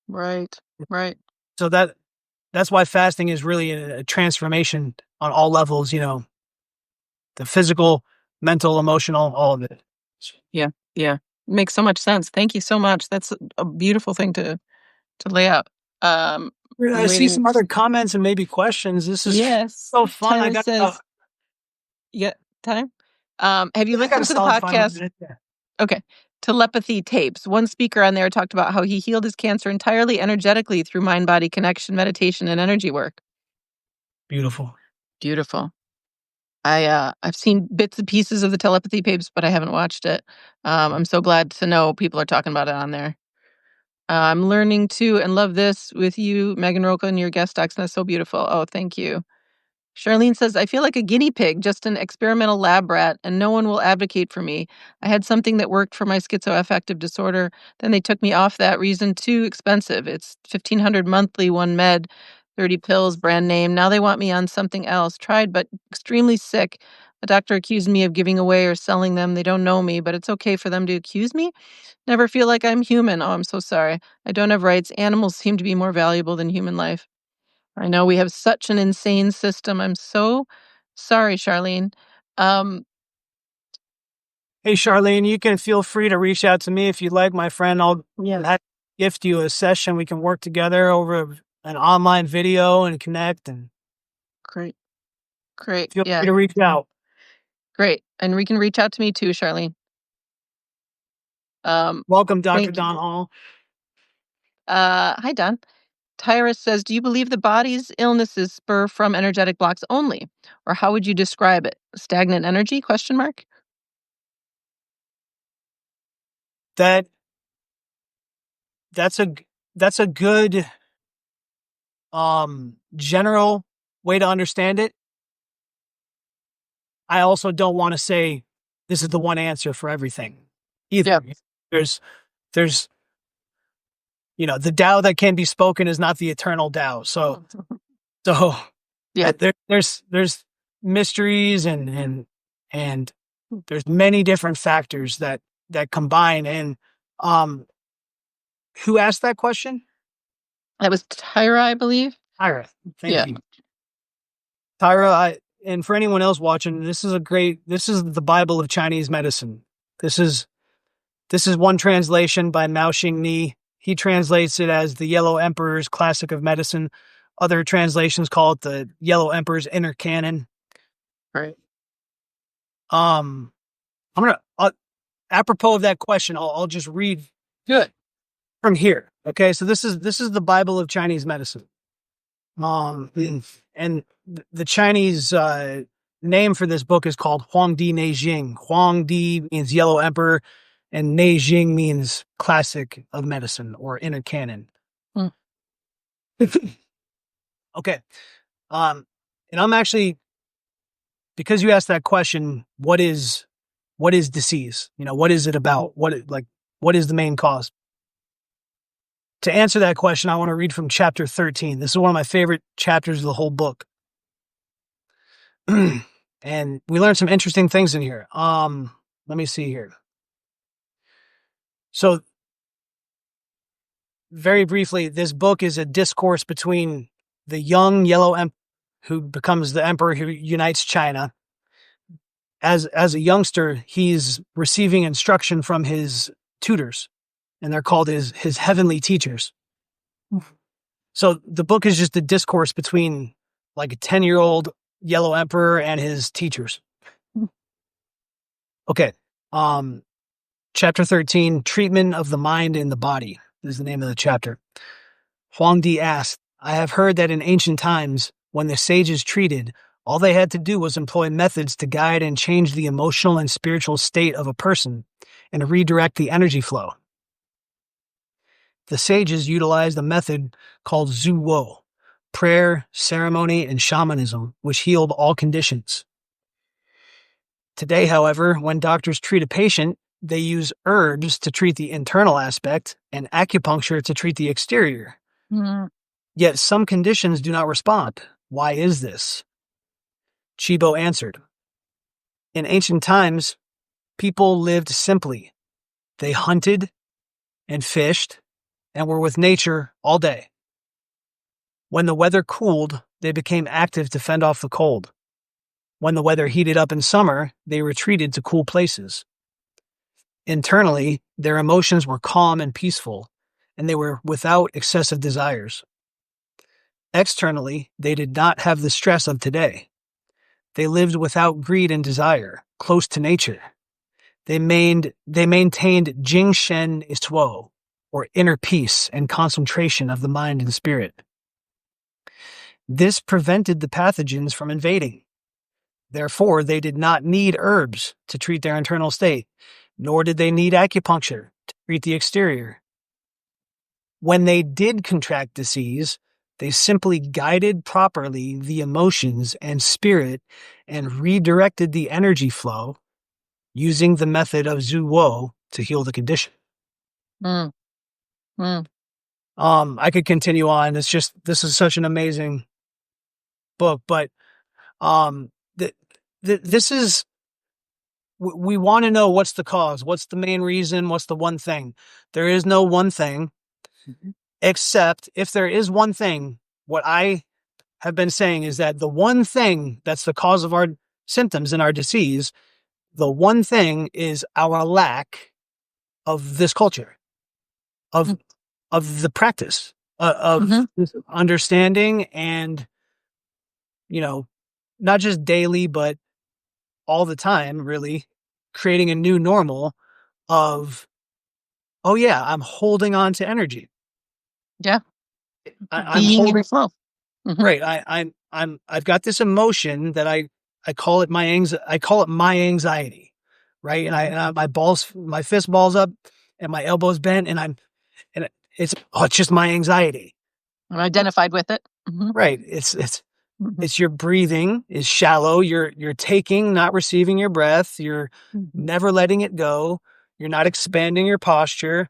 Right. Right. So that's why fasting is really a transformation on all levels. The physical, mental, emotional, all of it. Yeah. Yeah. Makes so much sense. Thank you so much. That's a beautiful thing to lay out. Um, I I'm see waiting. some other comments and maybe questions. This is Yes. so fun. Tyra says, "Yeah, time." Have you I got a listened to the solid 5 more podcast? minutes. Yeah. Okay. Telepathy tapes. One speaker on there talked about how he healed his cancer entirely energetically through mind body connection, meditation, and energy work. Beautiful. Beautiful. I've seen bits and pieces of the telepathy tapes, but I haven't watched it. I'm so glad to know people are talking about it on there. I'm learning to and love this with you, Megan Roca, and your guest docs. That's so beautiful. Oh, thank you. Charlene says, I feel like a guinea pig, just an experimental lab rat, and no one will advocate for me. I had something that worked for my schizoaffective disorder. Then they took me off that reason. Too expensive. It's 1,500 monthly, one med, 30 pills, brand name. Now they want me on something else. Tried, but extremely sick. A doctor accused me of giving away or selling them. They don't know me, but it's okay for them to accuse me. Never feel like I'm human. Oh, I'm so sorry. I don't have rights. Animals seem to be more valuable than human life. I know we have such an insane system. I'm so sorry, Charlene. Um, Hey, Charlene, you can feel free to reach out to me if you'd like, my friend. I'll yes. gift you a session. We can work together over an online video and connect, and Great. Great. feel Yeah. free to reach out. Great. And we can reach out to me too, Charlene. Um, Welcome, Dr. thank you. Don Hall. Hi, Don. Tyra says, do you believe the body's illnesses spur from energetic blocks only? Or how would you describe it? Stagnant energy? Question mark. That that's a that's a good general way to understand it. I also don't want to say this is the one answer for everything Yeah. either. There's the Tao that can be spoken is not the eternal Tao. So Yeah. there's mysteries and there's many different factors that combine. And who asked that question? That was Tyra, I believe. Tyra. Thank Yeah. you. Tyra, and for anyone else watching, this is the Bible of Chinese medicine. This is one translation by Mao Xingni. He translates it as the Yellow Emperor's Classic of Medicine. Other translations call it the Yellow Emperor's Inner Canon. Right. I'm gonna apropos of that question, I'll just read Good. from here. Okay, so this is the Bible of Chinese medicine. And the Chinese name for this book is called Huangdi Neijing. Huangdi means Yellow Emperor, and Neijing means Classic of Medicine or Inner Canon. Okay. And I'm actually, because you asked that question, what is disease? What is it about? What is the main cause? To answer that question, I want to read from chapter 13. This is one of my favorite chapters of the whole book. And we learned some interesting things in here. Let me see here. So, very briefly, this book is a discourse between the young Yellow Emperor, who becomes the emperor who unites China. As a youngster, he's receiving instruction from his tutors, and they're called his heavenly teachers. So the book is just a discourse between like a 10-year-old Yellow Emperor and his teachers. Okay. Chapter 13, Treatment of the Mind and the Body is the name of the chapter. Huangdi asked, I have heard that in ancient times, when the sages treated, all they had to do was employ methods to guide and change the emotional and spiritual state of a person and redirect the energy flow. The sages utilized a method called Zhu Wo, prayer, ceremony, and shamanism, which healed all conditions. Today, however, when doctors treat a patient, they use herbs to treat the internal aspect and acupuncture to treat the exterior. Mm-hmm. Yet some conditions do not respond. Why is this? Chibo answered, in ancient times, people lived simply. They hunted and fished and were with nature all day. When the weather cooled, they became active to fend off the cold. When the weather heated up in summer, they retreated to cool places. Internally, their emotions were calm and peaceful, and they were without excessive desires. Externally, they did not have the stress of today. They lived without greed and desire, close to nature. They maintained Jingshen Ituo, or inner peace and concentration of the mind and spirit. This prevented the pathogens from invading. Therefore, they did not need herbs to treat their internal state, nor did they need acupuncture to treat the exterior. When they did contract disease, they simply guided properly the emotions and spirit and redirected the energy flow using the method of Zhu Wo to heal the condition. Mm. Mm. I could continue on. This is such an amazing book, but this is, we want to know what's the cause, what's the main reason, what's the one thing. There is no one thing, except if there is one thing, what I have been saying is that the one thing that's the cause of our symptoms and our disease, the one thing is our lack of this culture, of the practice, of this understanding and, not just daily, but all the time, really, creating a new normal of, oh yeah, I'm holding on to energy. Yeah. I'm Being holding in flow. Mm-hmm. right. I've got this emotion that I call it I call it my anxiety, right? And my fist balls up and my elbows bent and it's just my anxiety. I'm identified with it. Mm-hmm. Right. It's your breathing is shallow. You're taking, not receiving your breath. You're never letting it go. You're not expanding your posture.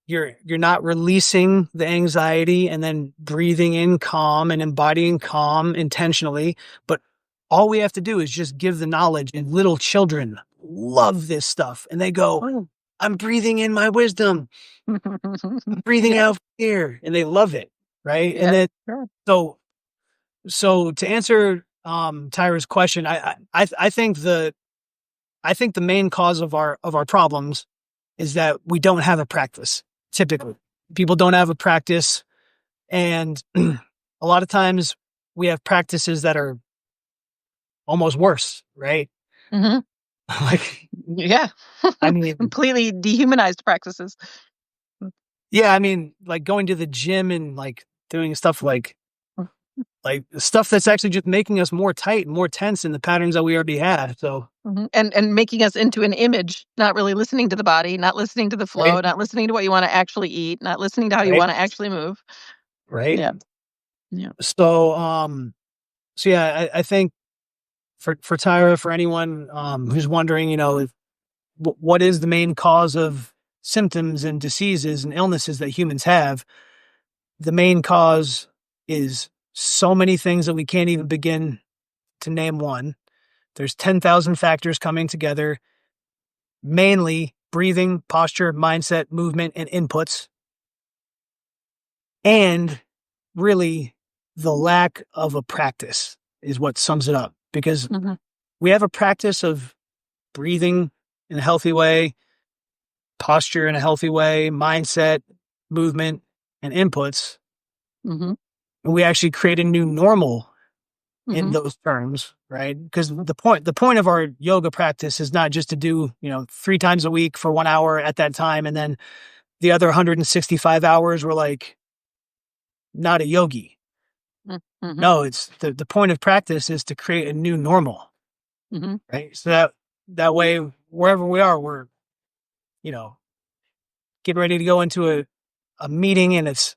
You're not releasing the anxiety and then breathing in calm and embodying calm intentionally. But all we have to do is just give the knowledge, and little children love this stuff. And they go, oh, I'm breathing in my wisdom, breathing Yeah. out here, and they love it. Right. And Yeah. then, Sure. so to answer, Tyra's question, I think the main cause of our problems is that we don't have a practice. Typically, people don't have a practice, and a lot of times we have practices that are almost worse, right? Hmm. Like, Yeah. I mean, Completely dehumanized practices. yeah, I mean, like going to the gym and like doing stuff like stuff that's actually just making us more tight and more tense in the patterns that we already have. So, And making us into an image, not really listening to the body, not listening to the right, flow, not listening to what you want to actually eat, not listening to how you right, want to actually move. right. Yeah. Yeah. So, so yeah, I think for Tyra, for anyone who's wondering, if what is the main cause of symptoms and diseases and illnesses that humans have, the main cause is so many things that we can't even begin to name one. There's 10,000 factors coming together, mainly breathing, posture, mindset, movement, and inputs, and really the lack of a practice is what sums it up, because Hmm. we have a practice of breathing in a healthy way, posture in a healthy way, mindset, movement, and inputs. Hmm. And we actually create a new normal in Hmm. those terms, right? Because the point of our yoga practice is not just to do, 3 times a week for 1 hour at that time. And then the other 165 hours we're like not a yogi. Hmm. No, it's the point of practice is to create a new normal, Hmm. right? So that way, wherever we are, we're, you know, getting ready to go into a meeting and it's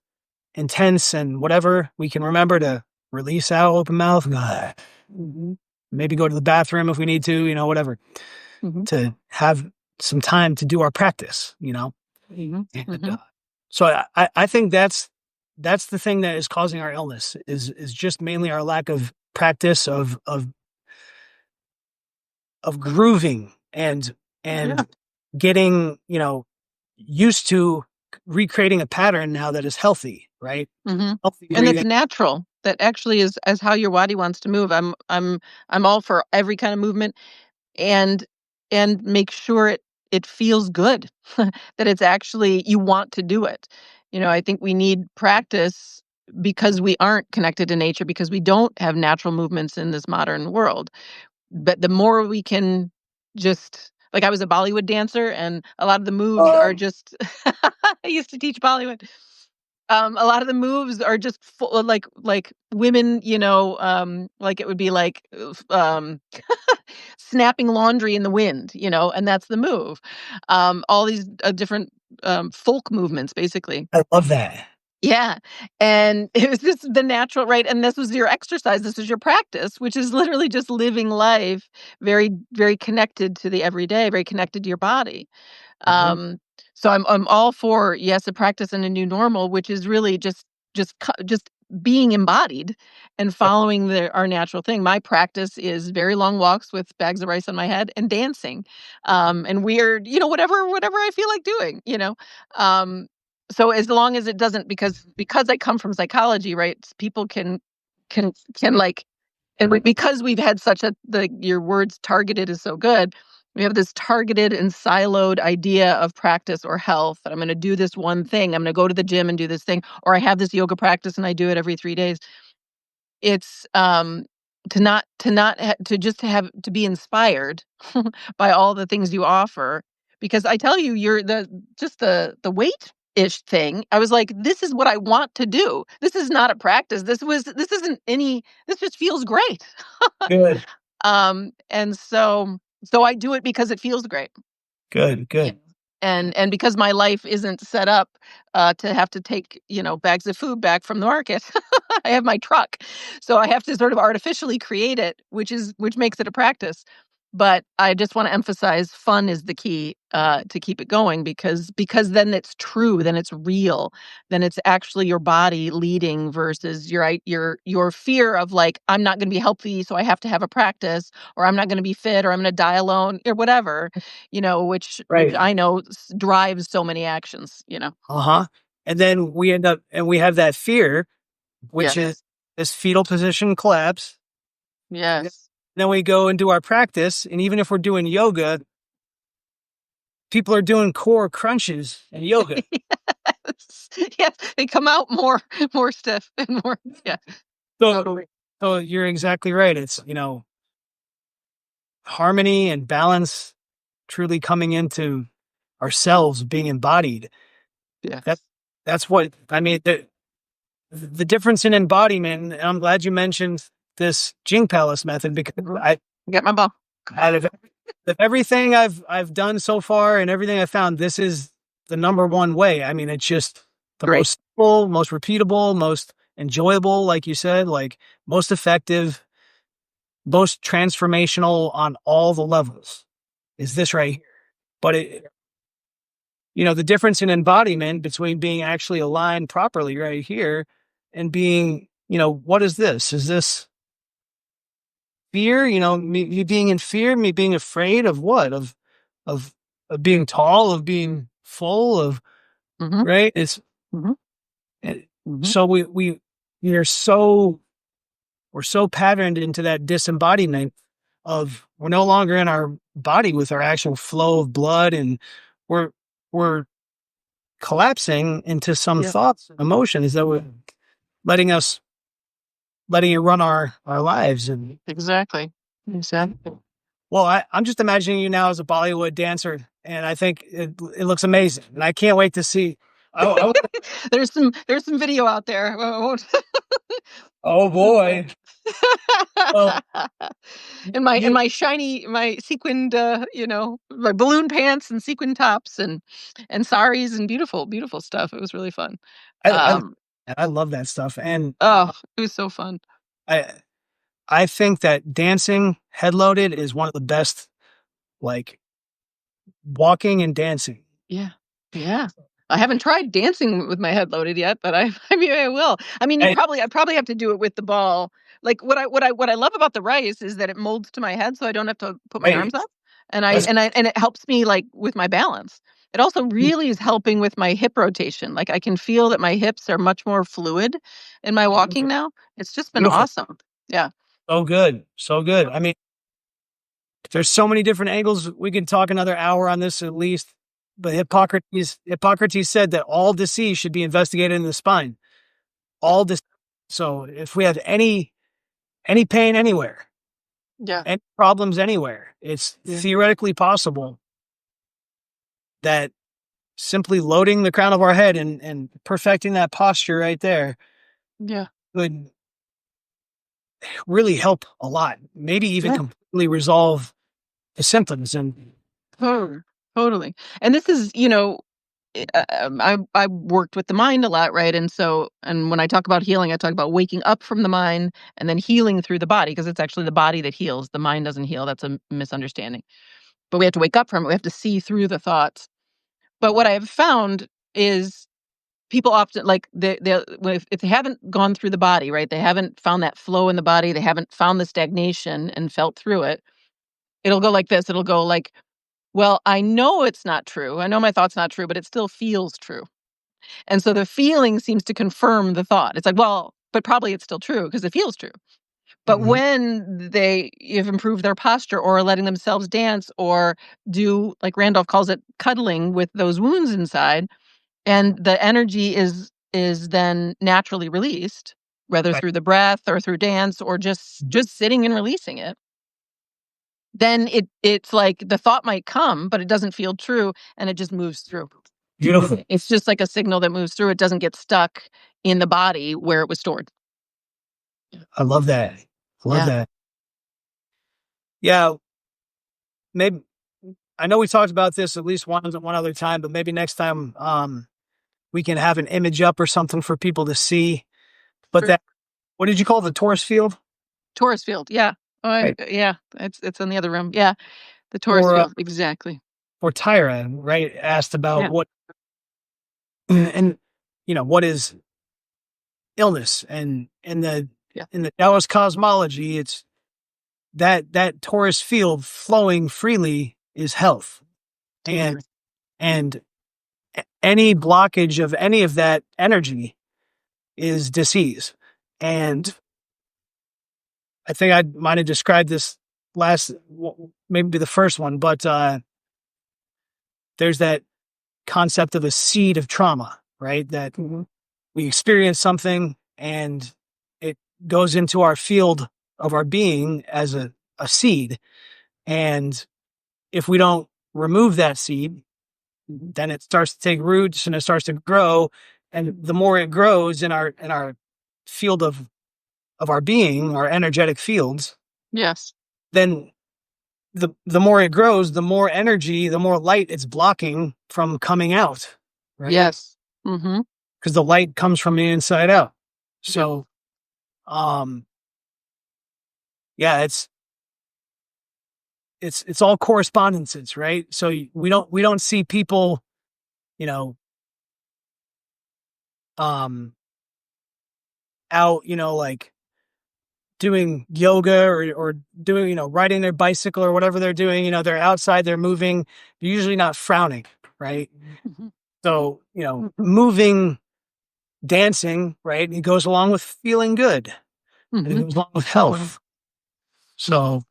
intense and whatever, we can remember to release out, open mouth, and maybe go to the bathroom if we need to, whatever, Hmm. to have some time to do our practice. Hmm. And Hmm. so I think that's the thing that is causing our illness is just mainly our lack of practice of grooving and Yeah. getting, used to recreating a pattern now that is healthy, right? Hmm. Healthy And it's breathing. natural. That actually is as how your body wants to move. I'm all for every kind of movement, and make sure it feels good. That it's actually you want to do it. I think we need practice because we aren't connected to nature, because we don't have natural movements in this modern world. But the more we can just like I was a Bollywood dancer, and a lot of the moves are just I used to teach Bollywood. A lot of the moves are just full, like women, like it would be like snapping laundry in the wind, and that's the move. All these different folk movements, basically. I love that. Yeah, and it was just the natural right, and this was your exercise, this was your practice, which is literally just living life very, very connected to the everyday, very connected to your body. Mhm. Um, so I'm all for, yes, a practice and a new normal, which is really just being embodied and Yep. following our natural thing. My practice is very long walks with bags of rice on my head and dancing, and weird, whatever I feel like doing. Um, so as long as it doesn't, because I come from psychology, right? People can like and because we've had such your words targeted is so good. We have this targeted and siloed idea of practice or health. That I'm going to do this one thing. I'm going to go to the gym and do this thing, or I have this yoga practice and I do it every 3 days. It's to just to be inspired by all the things you offer. Because I tell you, you're the weight ish thing. I was like, this is what I want to do. This is not a practice. This isn't any. This just feels great. Good, And so I do it because it feels great. good, Yeah. good. And because my life isn't set up to have to take, bags of food back from the market. I have my truck. So I have to sort of artificially create it, which makes it a practice. But I just want to emphasize fun is the key to keep it going because then it's true, then it's real, then it's actually your body leading versus your fear of like I'm not going to be healthy, so I have to have a practice, or I'm not going to be fit, or I'm going to die alone, or whatever, which Right. I know drives so many actions. Uh-huh. And then we end up and we have that fear, which Yes, is this fetal position collapse. And yes. then we go and do our practice. And even if we're doing yoga, people are doing core crunches and yoga. Yes, yes, they come out more stiff and more. Yeah, So, totally. so you're exactly right. It's, harmony and balance truly coming into ourselves, being embodied. That Yes. that's what I mean. The difference in embodiment. And I'm glad you mentioned this Jing Palace method because Mhm. Get my ball. out of everything I've done so far and everything I found, this is the number one way. I mean, it's just the Great. most simple, most repeatable, most enjoyable, like you said, like most effective, most transformational on all the levels. Is this right here? But the difference in embodiment between being actually aligned properly right here and being, what is this? Is this fear? Me being in fear, me being afraid of what? Of of being tall, of being full, of Mhm, right. It's mhm, eh, mhm. so we're so we're so patterned into that disembodiment of we're no longer in our body with our actual flow of blood, and we're we're collapsing into some Yeah, thoughts, emotions that we're letting us letting it run our lives. And exactly, exactly. well, I'm just imagining you now as a Bollywood dancer, and I think it looks amazing, and I can't wait to see. Oh, There's some video out there. oh boy! Well, In you, my shiny, my sequined, my balloon pants and sequin tops and saris and beautiful, beautiful stuff. It was really fun. I, Um, I love that stuff, and oh, it was so fun. I I think that dancing head loaded is one of the best, like walking and dancing. Yeah. Yeah. I haven't tried dancing with my head loaded yet, but I I mean, I will. I mean, I, I probably have to do it with the ball. Like, what I love about the rice is that it molds to my head, so I don't have to put my I, arms up, and I that's and I and it helps me, like, with my balance. It also really is helping with my hip rotation. Like, I can feel that my hips are much more fluid in my walking now. It's just been beautiful. awesome. Yeah. So good, so good. I mean, there's so many different angles. We could talk another hour on this at least. But Hippocrates said that all disease should be investigated in the spine. All dis. So if we have any pain anywhere, Yeah. any problems anywhere, it's Yeah. theoretically possible that simply loading the crown of our head and perfecting that posture right there Yeah. would really help a lot. Maybe even Yeah. completely resolve the symptoms. And Totally. Totally. And this is, I worked with the mind a lot, right? And when I talk about healing, I talk about waking up from the mind and then healing through the body because it's actually the body that heals. The mind doesn't heal. That's a misunderstanding. But we have to wake up from it. We have to see through the thoughts. But what I have found is people often like if they haven't gone through the body, right? They haven't found that flow in the body. They haven't found the stagnation and felt through it. It'll go like this. It'll go like, well, I know it's not true. I know my thought's not true, but it still feels true. And so the feeling seems to confirm the thought. It's like, well, but probably it's still true because it feels true. But mhm, when they have improved their posture or are letting themselves dance or do, like Randolph calls it, cuddling with those wounds inside, and the energy is then naturally released, whether right, through the breath or through dance or just sitting and releasing it, then it's like the thought might come, but it doesn't feel true and it just moves through. beautiful. It's just like a signal that moves through. It doesn't get stuck in the body where it was stored. I love that. I love Yeah. that. Yeah, maybe I know we talked about this at least one other time, but maybe next time we can have an image up or something for people to see. But Sure. that what did you call it, the Taurus field? Taurus field. Yeah. right? Yeah, it's in the other room. Yeah, the Taurus Or field. Exactly. or Tyra, right, asked about Yeah. what and what is illness, and Yeah. in the Taoist cosmology, it's that Taurus field flowing freely is health, and Totally. and any blockage of any of that energy is disease. And I think I might have described this last, maybe the first one, but there's that concept of a seed of trauma, right? That we experience something and it goes into our field of our being as a seed. And if we don't remove that seed, then it starts to take roots and it starts to grow. And the more it grows in our field of our being, our energetic fields, Yes. then the more it grows, the more energy, the more light it's blocking from coming out, right? Yes. Mm-hmm. Because the light comes from the inside out. So, um, yeah, it's all correspondences, right? So we don't see people, you know, um, out, like doing yoga or doing, riding their bicycle or whatever they're doing. They're outside, they're moving, they're usually not frowning, right? Mm-hmm. So, moving, dancing, right? It goes along with feeling good, and it Mm-hmm. goes along with health. So,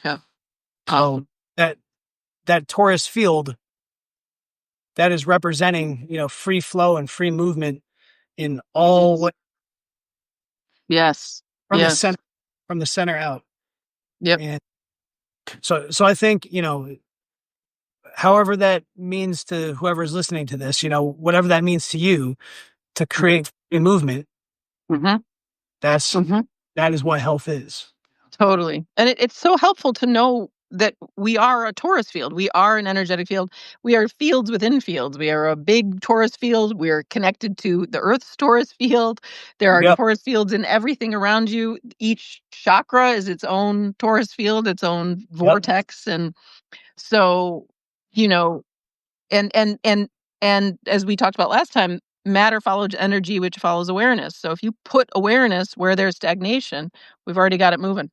Yeah. so that Taurus field, that is representing, free flow and free movement in all Yes. from the Yes. center, out. Yep. And so I think, however that means to whoever's listening to this, whatever that means to you, to create a movement, Mm-hmm. that's Mm-hmm. that is what health is. Totally. And it's so helpful to know that we are a Taurus field. We are an energetic field. We are fields within fields. We are a big Taurus field. We're connected to the Earth's Taurus field. There are Yep. Taurus fields in everything around you. Each chakra is its own Taurus field, its own Yep. vortex. And so, you know, and as we talked about last time, matter follows energy, which follows awareness. So if you put awareness where there's stagnation, we've already got it moving.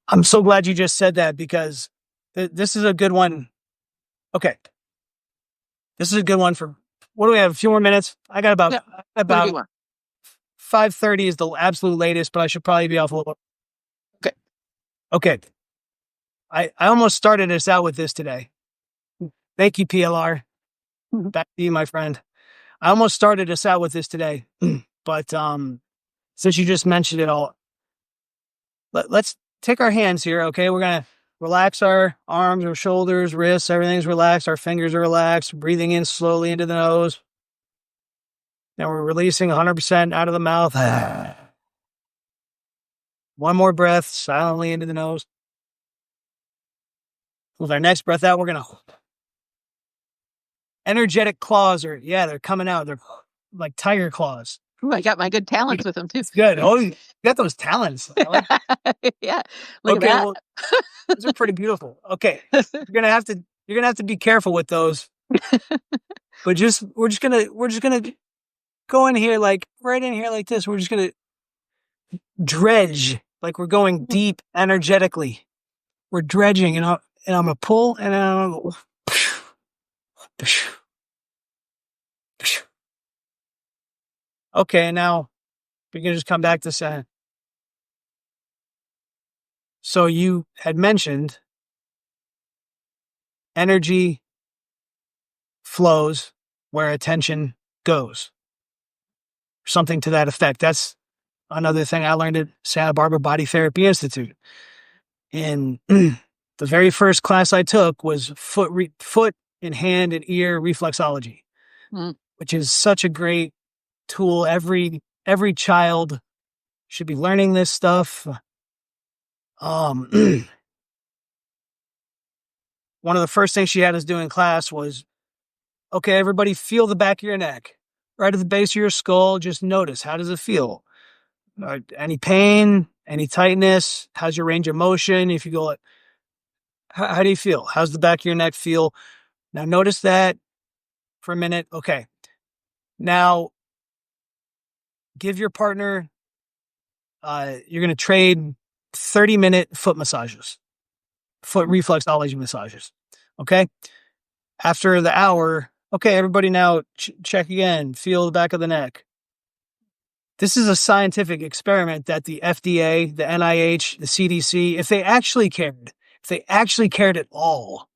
I'm so glad you just said that, because this is a good one. Okay. This is a good one for, what do we have? A few more minutes. I got Yeah, what do you about want? 5:30 is the absolute latest, but I should probably be off a little. Okay. Okay. I almost started us out with this today. Thank you, PLR. Mhm. Back to you, my friend. I almost started us out with this today, but since you just mentioned it all, let's take our hands here. Okay, we're gonna relax our arms, our shoulders, wrists. Everything's relaxed. Our fingers are relaxed. Breathing in slowly into the nose. Now we're releasing 100% out of the mouth. One more breath silently into the nose. With our next breath out, we're gonna, energetic claws they're coming out. They're like tiger claws. Ooh, I got my good talents with them too. It's good. Oh, you got those talents. I like. Yeah, look Okay, at well, those are pretty beautiful. Okay, you're gonna have to be careful with those. But we're just gonna go in here, like right in here like this. We're just gonna dredge, like we're going that. deep energetically. We're dredging, and I'm gonna pull, and then I'm gonna go. Okay, now we can just come back to center. So you had mentioned energy flows where attention goes, something to that effect. That's another thing I learned at Santa Barbara Body Therapy Institute. And the very first class I took was foot and hand and ear reflexology, Mm. which is such a great tool. Every child should be learning this stuff. One of the first things she had us do in class was, okay, everybody feel the back of your neck, right at the base of your skull. Just notice, how does it feel? Any pain? Any tightness? How's your range of motion? If you go, how do you feel? How's the back of your neck feel? Now notice that for a minute. Okay. Now give your partner, you're going to trade 30-minute foot massages, foot reflexology massages. Okay. After the hour, okay, everybody now check again, feel the back of the neck. This is a scientific experiment that the FDA, the NIH, the CDC, if they actually cared at all,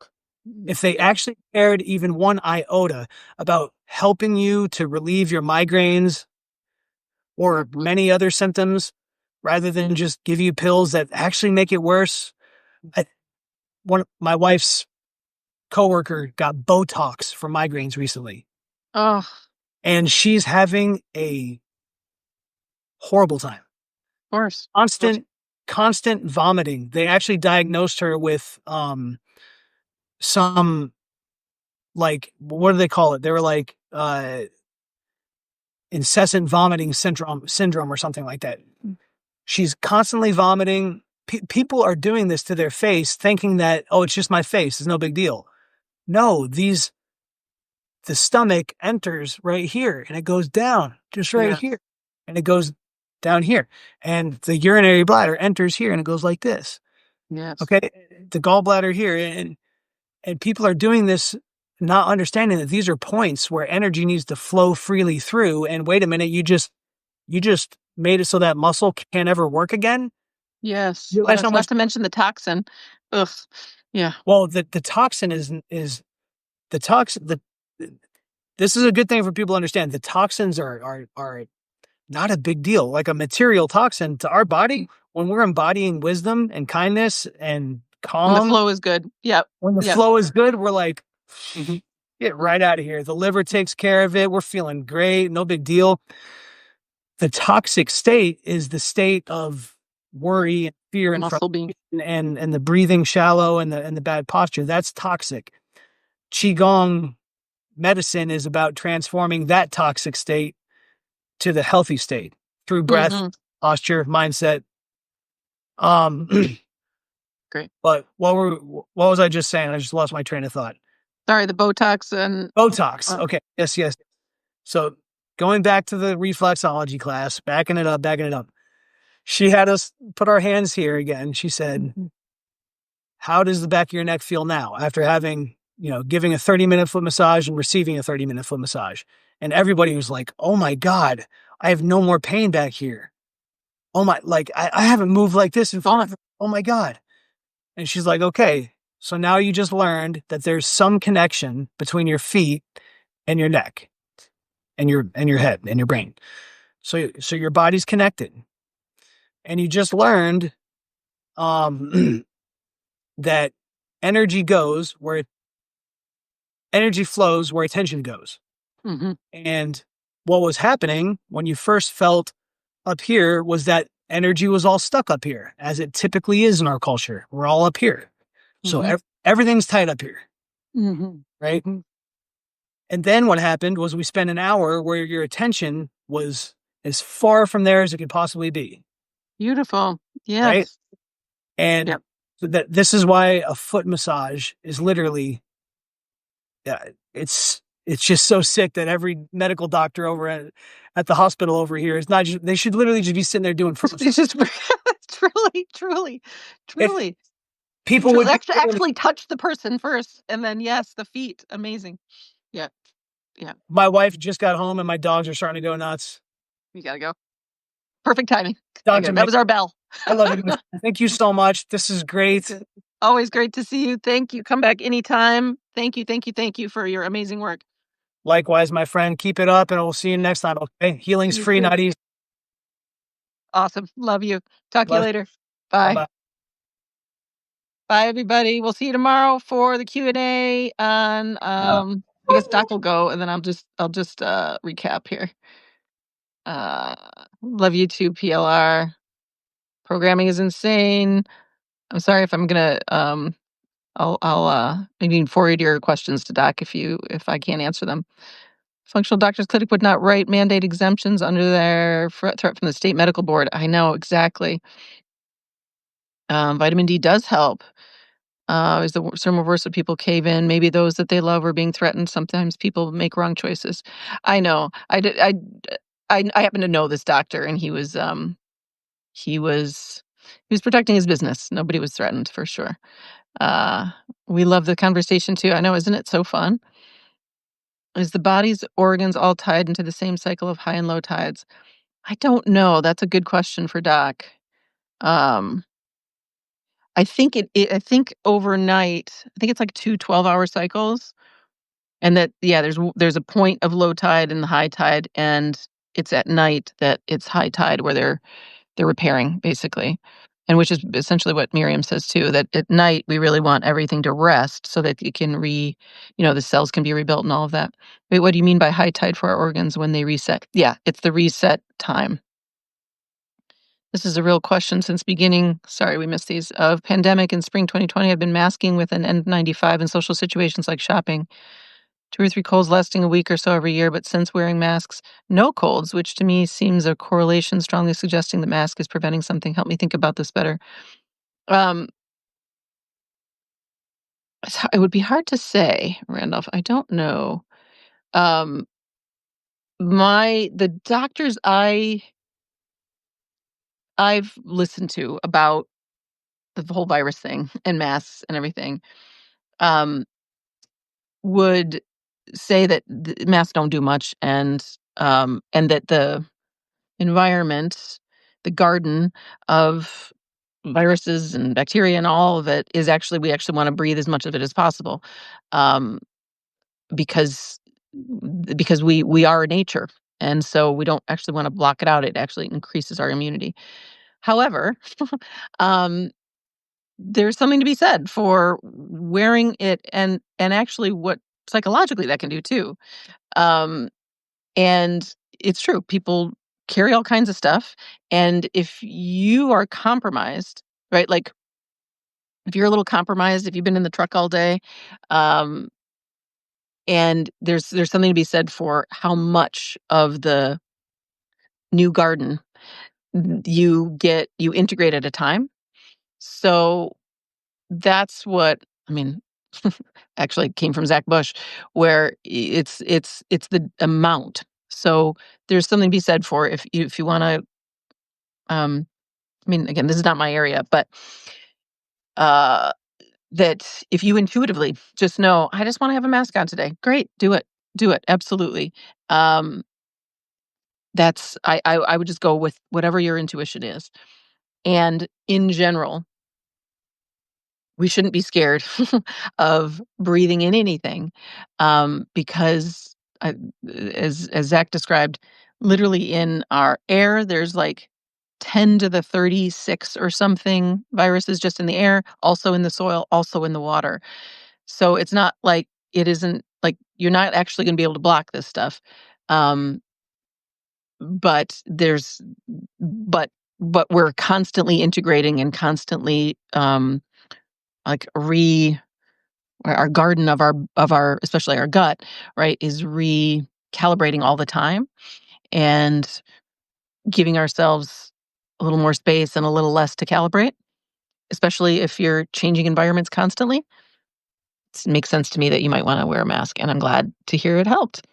if they actually cared even one iota about helping you to relieve your migraines or many other symptoms, rather than just give you pills that actually make it worse. My wife's coworker got Botox for migraines recently. Oh, And she's having a horrible time. of course. Constant vomiting. They actually diagnosed her with some, like, what do they call it? They were like incessant vomiting syndrome or something like that. She's constantly vomiting. People are doing this to their face thinking that, oh, it's just my face, it's no big deal. No, the stomach enters right here and it goes down just right here and it goes down here, and the urinary bladder enters here and it goes like this. Yes. Okay. The gallbladder here, and people are doing this not understanding that these are points where energy needs to flow freely through. And wait a minute, you just made it so that muscle can't ever work again. Yes. Yes, Not to mention the toxin. Ugh. Yeah. Well, the toxin is the toxin. This is a good thing for people to understand. The toxins are not a big deal. Like a material toxin to our body, when we're embodying wisdom and kindness and calm. When the flow is good. Yep. When the flow is good, we're like, get right out of here. The liver takes care of it. We're feeling great. No big deal. The toxic state is the state of worry and fear and muscle being and the breathing shallow and the bad posture. That's toxic. Qi Gong medicine is about transforming that toxic state to the healthy state through breath, posture, mindset. Great. But what was I just saying? I just lost my train of thought. Sorry, the Botox and Botox. Okay. Yes. So going back to the reflexology class, backing it up. She had us put our hands here again. She said, how does the back of your neck feel now after having, giving a 30-minute foot massage and receiving a 30-minute foot massage? And everybody was like, oh my God, I have no more pain back here. Oh my, like I haven't moved like this in forever. Oh my God. And she's like, okay, so now you just learned that there's some connection between your feet and your neck and your head and your brain. So your body's connected. And you just learned that energy flows where attention goes. And what was happening when you first felt up here was that energy was all stuck up here, as it typically is in our culture. We're all up here. So everything's tight up here. Right? And then what happened was we spent an hour where your attention was as far from there as it could possibly be. Beautiful. Yes. Right? And that this is why a foot massage is literally, it's just so sick that every medical doctor over at the hospital over here is not just, they should literally just be sitting there doing foot massages. truly. People would actually touch the person first, and then the feet. Amazing. Yeah. My wife just got home and my dogs are starting to go nuts. You gotta go. Perfect timing. Dr. That was our bell. I love it. Thank you so much. This is great. Always great to see you. Thank you. Come back anytime. Thank you for your amazing work. Likewise, my friend. Keep it up and we'll see you next time. Okay. Healing's free, not easy. Awesome. Love you. Talk to you later. Bye. Bye. Bye, everybody. We'll see you tomorrow for the Q&A on, I guess Doc will go, and then I'll just recap here. Love you too, PLR. Programming is insane. I'm sorry if I'm gonna, I'll maybe forward your questions to Doc if I can't answer them. Functional Doctors Clinic would not write mandate exemptions under their threat from the state medical board. I know, exactly. Vitamin D does help. Is the serum worse if people cave in? Maybe those that they love are being threatened. Sometimes people make wrong choices. I know. I happen to know this doctor, and he was he was protecting his business. Nobody was threatened, for sure. Uh, we love the conversation too. I know, isn't it so fun? Is the body's organs all tied into the same cycle of high and low tides? I don't know. That's a good question for Doc. Um, I think overnight, I think it's like 2 12-hour cycles, and that yeah, there's a point of low tide and the high tide, and it's at night that it's high tide where they're repairing, basically, and which is essentially what Miriam says too, that at night, we really want everything to rest so that it can the cells can be rebuilt and all of that. Wait, what do you mean by high tide for our organs when they reset? Yeah, it's the reset time. This is a real question since beginning, sorry we missed these, of pandemic in spring 2020. I've been masking with an N95 in social situations like shopping. 2 or 3 colds lasting a week or so every year, but since wearing masks, no colds, which to me seems a correlation strongly suggesting the mask is preventing something. Help me think about this better. Um, it would be hard to say, Randolph. I don't know. Um, the doctors I've listened to about the whole virus thing and masks and everything, um, would say that the masks don't do much, and that the environment, the garden of viruses and bacteria and all of it is actually we actually want to breathe as much of it as possible, um, because we are nature, and so we don't actually want to block it out. It actually increases our immunity. However, um, there's something to be said for wearing it, and actually what psychologically that can do too. Um, And it's true, people carry all kinds of stuff, and if you are compromised, right, like, if you're a little compromised, if you've been in the truck all day, um, and there's something to be said for how much of the new garden you integrate at a time. So, that's what I mean, actually it came from Zach Bush, where it's the amount. So, there's something to be said for if you wanna, I mean, again, this is not my area, but, uh, that if you intuitively just know, "I just wanna have a mask on today." Great, do it, absolutely. Um, that's I would just go with whatever your intuition is. And in general, we shouldn't be scared of breathing in anything, because I as Zach described, literally in our air, there's like 10 to the 36 or something viruses just in the air, also in the soil, also in the water. So it's not like it isn't like you're not actually gonna be able to block this stuff. Um, but there's but but we're constantly integrating and constantly, like our garden of our especially our gut, right, is recalibrating all the time, and giving ourselves a little more space and a little less to calibrate, especially if you're changing environments constantly. It makes sense to me that you might wanna wear a mask, and I'm glad to hear it helped.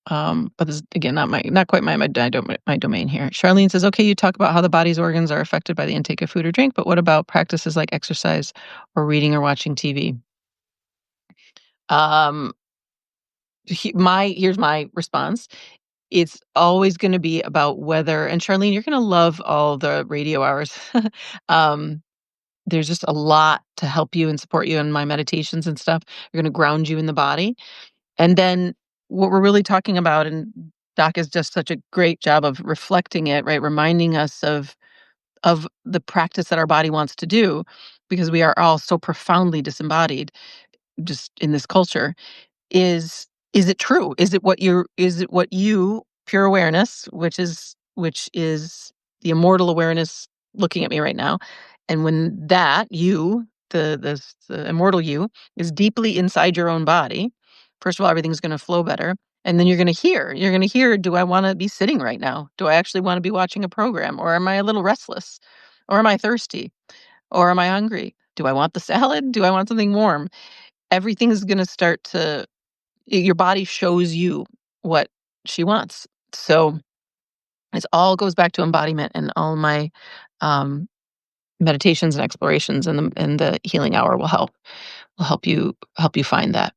But this is, again, not quite my domain here. Charlene says, "Okay, you talk about how the body's organs are affected by the intake of food or drink, but what about practices like exercise or reading or watching TV?" Um, here's my response. It's always gonna be about whether, and Charlene, you're gonna love all the radio hours. Um, there's just a lot to help you and support you in my meditations and stuff. You're gonna ground you in the body. And then what we're really talking about, and Doc has just such a great job of reflecting it, right? Reminding us of the practice that our body wants to do, because we are all so profoundly disembodied just in this culture. Is it true? Is it what you, pure awareness, which is the immortal awareness looking at me right now, and when that you, the immortal you, is deeply inside your own body, first of all, everything's gonna flow better, And then you're going to hear, do I want to be sitting right now? Do I actually want to be watching a program? Or am I a little restless? Or am I thirsty? Or am I hungry? Do I want the salad? Do I want something warm? Everything is going to start to, your body shows you what she wants. So it all goes back to embodiment, and all my um, meditations and explorations and the healing hour will help you find that.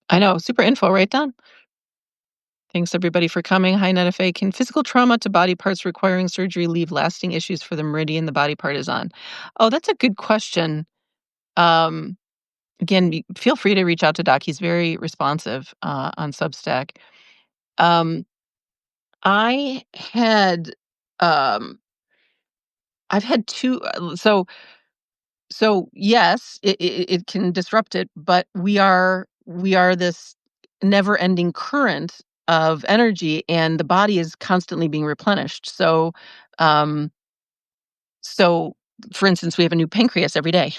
I know, super info right, Don? Thanks everybody for coming. Hi, NetFA. Can physical trauma to body parts requiring surgery leave lasting issues for the meridian the body part is on? Oh, that's a good question. Um, Again, feel free to reach out to Doc. He's very responsive on Substack. Um, I had, um, I've had two. So yes, it can disrupt it, but we are this never-ending current of energy, and the body is constantly being replenished. Um, so for instance, we have a new pancreas every day.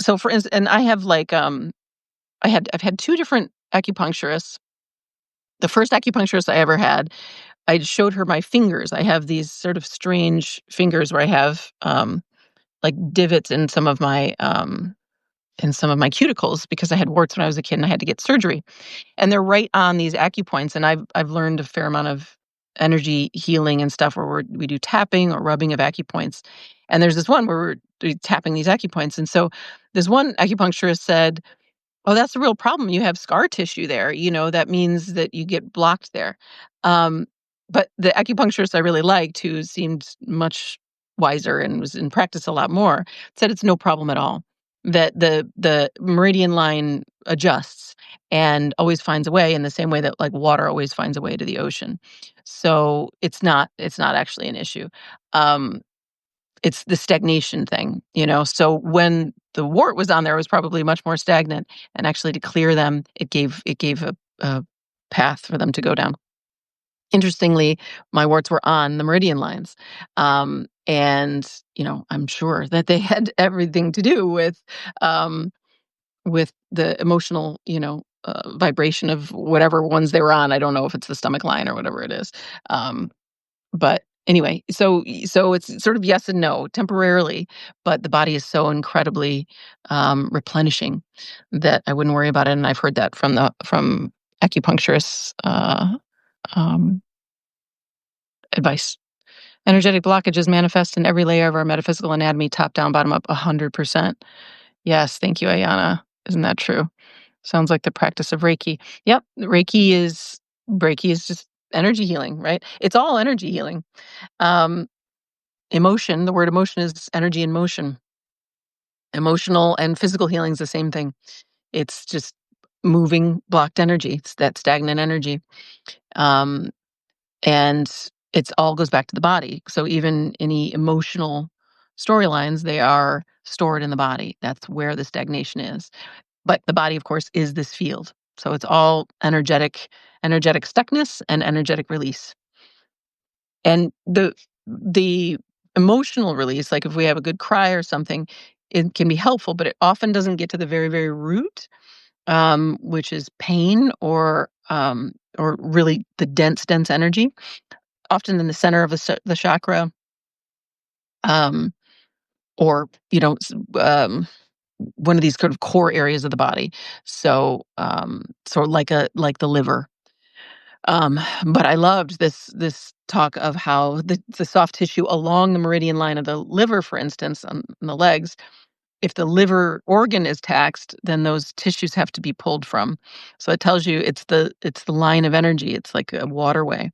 So for instance, and I have like I've had two different acupuncturists. The first acupuncturist I ever had, I showed her my fingers. I have these sort of strange fingers where I have like divots in some of my cuticles because I had warts when I was a kid and I had to get surgery. And they're right on these acupoints. And I've learned a fair amount of energy healing and stuff where we do tapping or rubbing of acupoints. And there's this one where we're tapping these acupoints. And so this one acupuncturist said, "Oh, that's the real problem. You have scar tissue there. That means that you get blocked there." Um, but the acupuncturist I really liked, who seemed much wiser and was in practice a lot more, said it's no problem at all. That the meridian line adjusts and always finds a way in the same way that like water always finds a way to the ocean. So it's not actually an issue. Um, it's the stagnation thing. So when the wart was on there, it was probably much more stagnant, and actually to clear them, it gave a path for them to go down. Interestingly, my warts were on the meridian lines, and I'm sure that they had everything to do um, with the emotional, vibration of whatever ones they were on. I don't know if it's the stomach line or whatever it is. Um, but anyway, so it's sort of yes and no temporarily, but the body is so incredibly replenishing that I wouldn't worry about it. And I've heard that from acupuncturists um, advice. Energetic blockages manifest in every layer of our metaphysical anatomy, top down, bottom up, 100%. Yes, thank you, Ayana. Isn't that true? Sounds like the practice of Reiki. Yep, Reiki is just energy healing, right? It's all energy healing. Um, Emotion, the word emotion is energy in motion. Emotional and physical healing is the same thing. It's just moving blocked energy. It's that stagnant energy. Um, and it's all goes back to the body. So even any emotional storylines, they are stored in the body. That's where the stagnation is. But the body, of course, is this field. So it's all energetic stuckness and energetic release. And the emotional release, like if we have a good cry or something, it can be helpful, but it often doesn't get to the very, very root, which is pain or really the dense energy, often in the center of the chakra, um, or one of these kind of core areas of the body. So like the liver. But I loved this talk of how the soft tissue along the meridian line of the liver, for instance, on the legs, if the liver organ is taxed, then those tissues have to be pulled from. So it tells you it's the line of energy. It's like a waterway.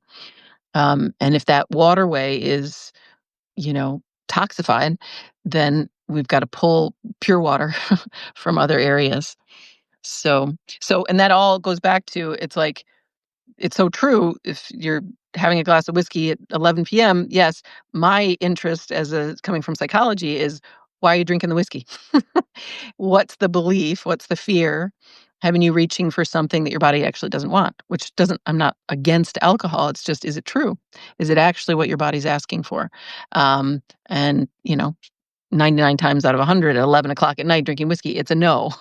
And if that waterway is, toxified, then we've got to pull pure water from other areas. And that all goes back to, it's like, it's so true. If you're having a glass of whiskey at 11 p.m., yes, my interest coming from psychology is, why are you drinking the whiskey? What's the belief? What's the fear? Having you reaching for something that your body actually doesn't want, I'm not against alcohol. It's just, is it true? Is it actually what your body's asking for? And 99 times out of 100 at 11 o'clock at night drinking whiskey, it's a no.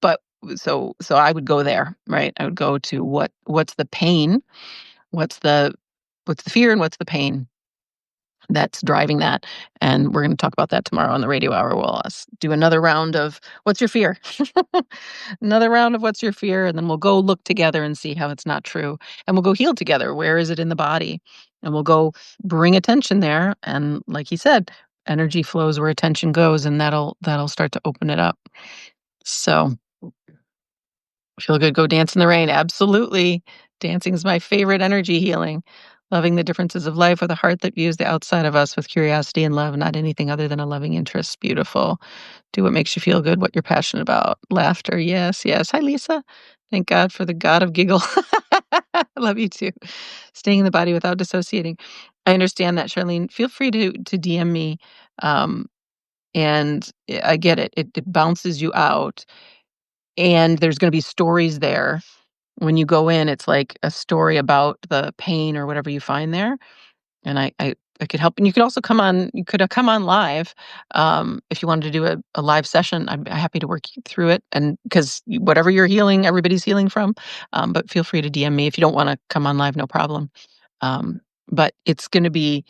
But so I would go there, right? I would go to what's the pain, what's the what's the fear, and what's the pain that's driving that. And we're going to talk about that tomorrow on the radio hour. We'll do another round of what's your fear? Another round of what's your fear? And then we'll go look together and see how it's not true. And we'll go heal together. Where is it in the body? And we'll go bring attention there. And like he said, energy flows where attention goes, and that'll start to open it up. So feel good, go dance in the rain. Absolutely. Dancing is my favorite energy healing. Loving the differences of life with a heart that views the outside of us with curiosity and love, not anything other than a loving interest. Beautiful. Do what makes you feel good, what you're passionate about. Laughter. Yes, yes. Hi, Lisa. Thank God for the God of giggle. I love you too. Staying in the body without dissociating. I understand that, Charlene. Feel free to DM me. Um, and I get it. It bounces you out. And there's going to be stories there when you go in. It's like a story about the pain or whatever you find there, and I could help. And you could also come on. You could come on live if you wanted to do a live session. I'm happy to work you through it, and because whatever you're healing, everybody's healing from. But feel free to DM me if you don't want to come on live. No problem. Um, but it's going to be,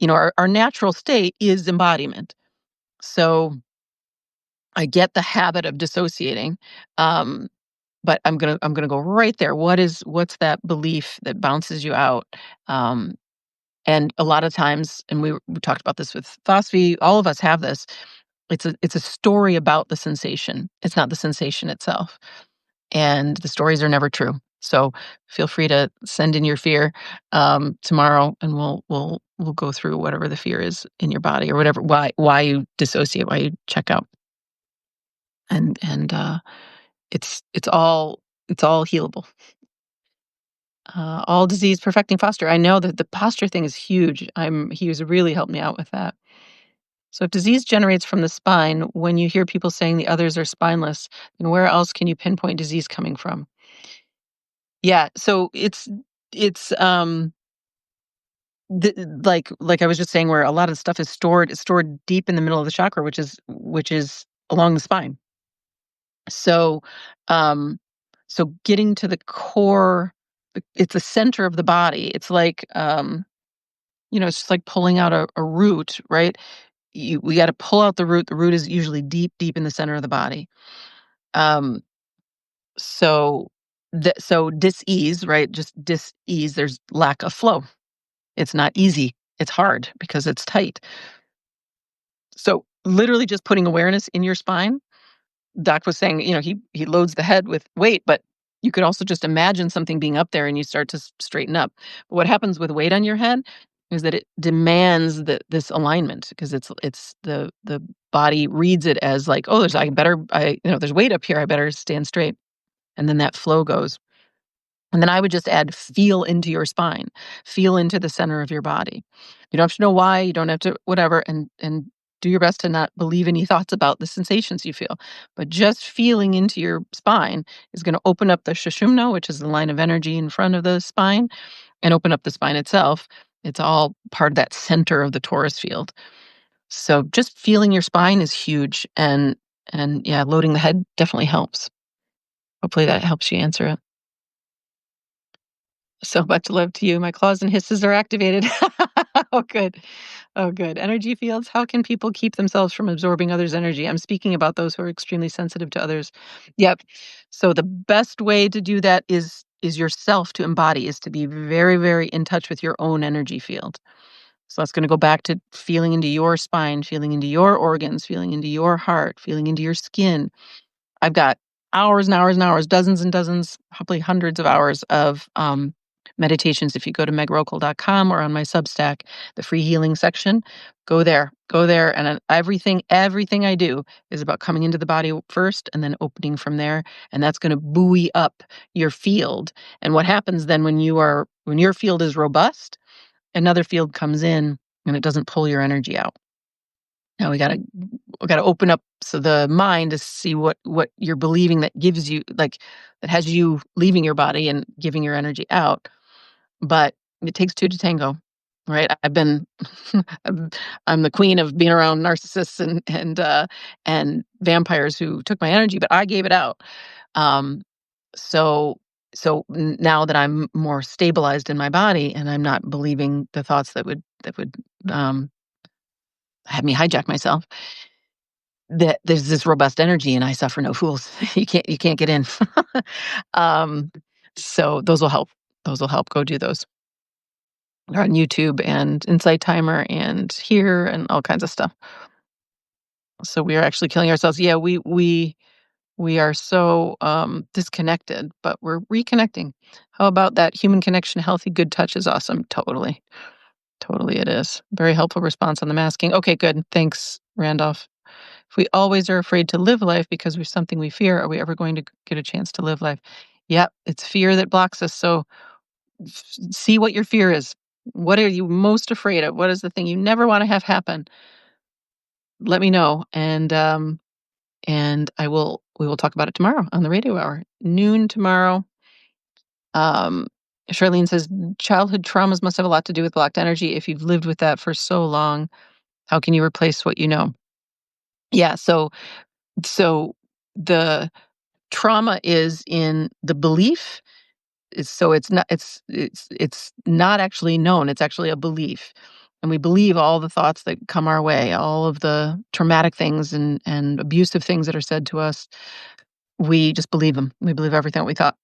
our natural state is embodiment. So I get the habit of dissociating. Um, but I'm gonna go right there. What's that belief that bounces you out? Um, and a lot of times, and we talked about this with phosphine, all of us have this. It's a story about the sensation. It's not the sensation itself. And the stories are never true. So feel free to send in your fear tomorrow, and we'll go through whatever the fear is in your body or whatever why you dissociate, why you check out. And it's all healable. All disease perfecting posture. I know that the posture thing is huge. He was really helped me out with that. So if disease generates from the spine, when you hear people saying the others are spineless, then where else can you pinpoint disease coming from? Yeah, so it's like I was just saying, where a lot of stuff is stored deep in the middle of the chakra, which is along the spine. So um so getting to the core, it's the center of the body. It's like it's just like pulling out a root, right? We got to pull out the root. The root is usually deep, deep in the center of the body. Um, so dis-ease, right? Just dis-ease. There's lack of flow. It's not easy. It's hard because it's tight. So literally just putting awareness in your spine. Doc was saying, he loads the head with weight, but you could also just imagine something being up there and you start to straighten up. But what happens with weight on your head is that it demands this alignment, because it's the body reads it as like, oh, there's weight up here. I better stand straight. And then that flow goes. And then I would just add feel into your spine, feel into the center of your body. You don't have to know why, you don't have to whatever, and do your best to not believe any thoughts about the sensations you feel. But just feeling into your spine is going to open up the Sushumna, which is the line of energy in front of the spine, and open up the spine itself. It's all part of that center of the torus field. So just feeling your spine is huge, and yeah, loading the head definitely helps. Hopefully that helps you answer it. So much love to you. My claws and hisses are activated. Oh, good. Oh, good. Energy fields. How can people keep themselves from absorbing others' energy? I'm speaking about those who are extremely sensitive to others. Yep. So the best way to do that is yourself to embody, is to be very, very in touch with your own energy field. So that's going to go back to feeling into your spine, feeling into your organs, feeling into your heart, feeling into your skin. I've got hours and hours and hours, dozens and dozens, probably hundreds of hours of meditations. If you go to megrokel.com or on my Substack, the free healing section, go there. And everything I do is about coming into the body first and then opening from there. And that's going to buoy up your field. And what happens then when your field is robust, another field comes in and it doesn't pull your energy out. Now we gotta open up so the mind to see what you're believing that gives you, like, that has you leaving your body and giving your energy out. But it takes two to tango, right? I've been I'm the queen of being around narcissists and vampires who took my energy, but I gave it out. Um, so now that I'm more stabilized in my body and I'm not believing the thoughts that would um, have me hijack myself, that there's this robust energy and I suffer no fools. You can't get in. um, so those will help. Those will help. Go do those. They're on YouTube and Insight Timer and here and all kinds of stuff. So we are actually killing ourselves. Yeah, we are so disconnected, but we're reconnecting. How about that human connection? Healthy, good touch is awesome. Totally, totally, it is. Very helpful response on the masking. Okay, good. Thanks, Randolph. If we always are afraid to live life because there's something we fear, are we ever going to get a chance to live life? Yep, it's fear that blocks us. So see what your fear is. What are you most afraid of? What is the thing you never want to have happen? Let me know, and we will talk about it tomorrow on the radio hour, noon tomorrow. Um, Charlene says childhood traumas must have a lot to do with blocked energy. If you've lived with that for so long, how can you replace what you know? Yeah, so the trauma is in the belief. So it's not actually known. It's actually a belief. And we believe all the thoughts that come our way, all of the traumatic things and abusive things that are said to us. We just believe them. We believe everything we thought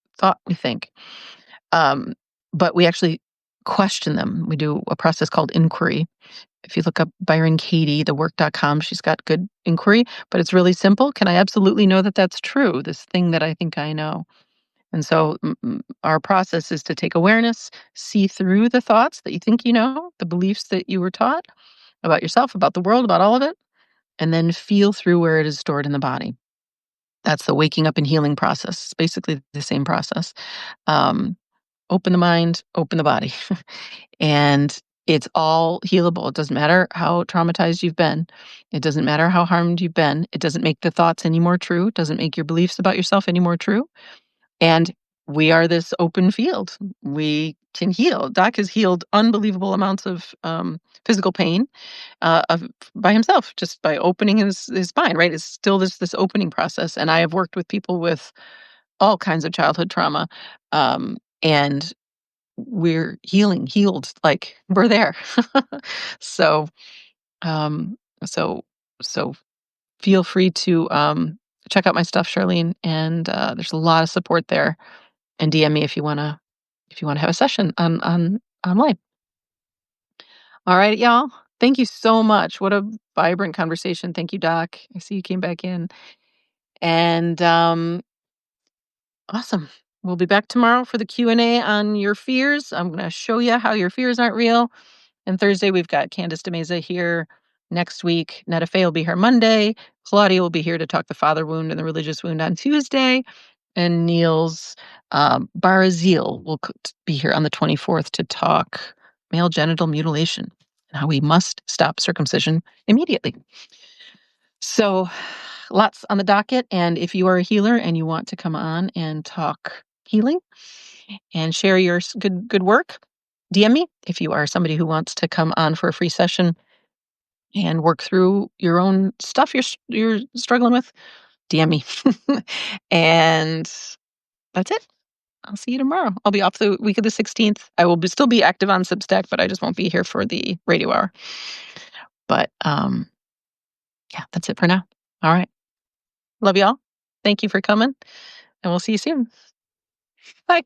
we think. Um, but we actually question them. We do a process called inquiry. If you look up Byron Katie, thework.com, she's got good inquiry, but it's really simple. Can I absolutely know that that's true? This thing that I think I know. And so our process is to take awareness, see through the thoughts that you think you know, the beliefs that you were taught about yourself, about the world, about all of it, and then feel through where it is stored in the body. That's the waking up and healing process. It's basically the same process. Um, Open the mind, open the body. And it's all healable. It doesn't matter how traumatized you've been. It doesn't matter how harmed you've been. It doesn't make the thoughts any more true. It doesn't make your beliefs about yourself any more true. And we are this open field. We can heal. Doc has healed unbelievable amounts of physical pain by himself, just by opening his spine. Right? It's still this opening process. And I have worked with people with all kinds of childhood trauma, and we're healed. Like we're there. so um, so so feel free to check out my stuff, Charlene. And there's a lot of support there. And DM me if you wanna have a session on online. All right, y'all. Thank you so much. What a vibrant conversation. Thank you, Doc. I see you came back in. And awesome. We'll be back tomorrow for the Q&A on your fears. I'm going to show you how your fears aren't real. And Thursday we've got Candace DeMeza here. Next week, Netta Faye will be here Monday. Claudia will be here to talk the father wound and the religious wound on Tuesday. And Niels Barazil will be here on the 24th to talk male genital mutilation and how we must stop circumcision immediately. So, lots on the docket. And if you are a healer and you want to come on and talk healing and share your good work, DM me. If you are somebody who wants to come on for a free session and work through your own stuff you're struggling with, DM me. And that's it. I'll see you tomorrow. I'll be off the week of the 16th. I will still be active on Substack, but I just won't be here for the radio hour. But yeah, that's it for now. All right. Love y'all. Thank you for coming, and we'll see you soon. Bye.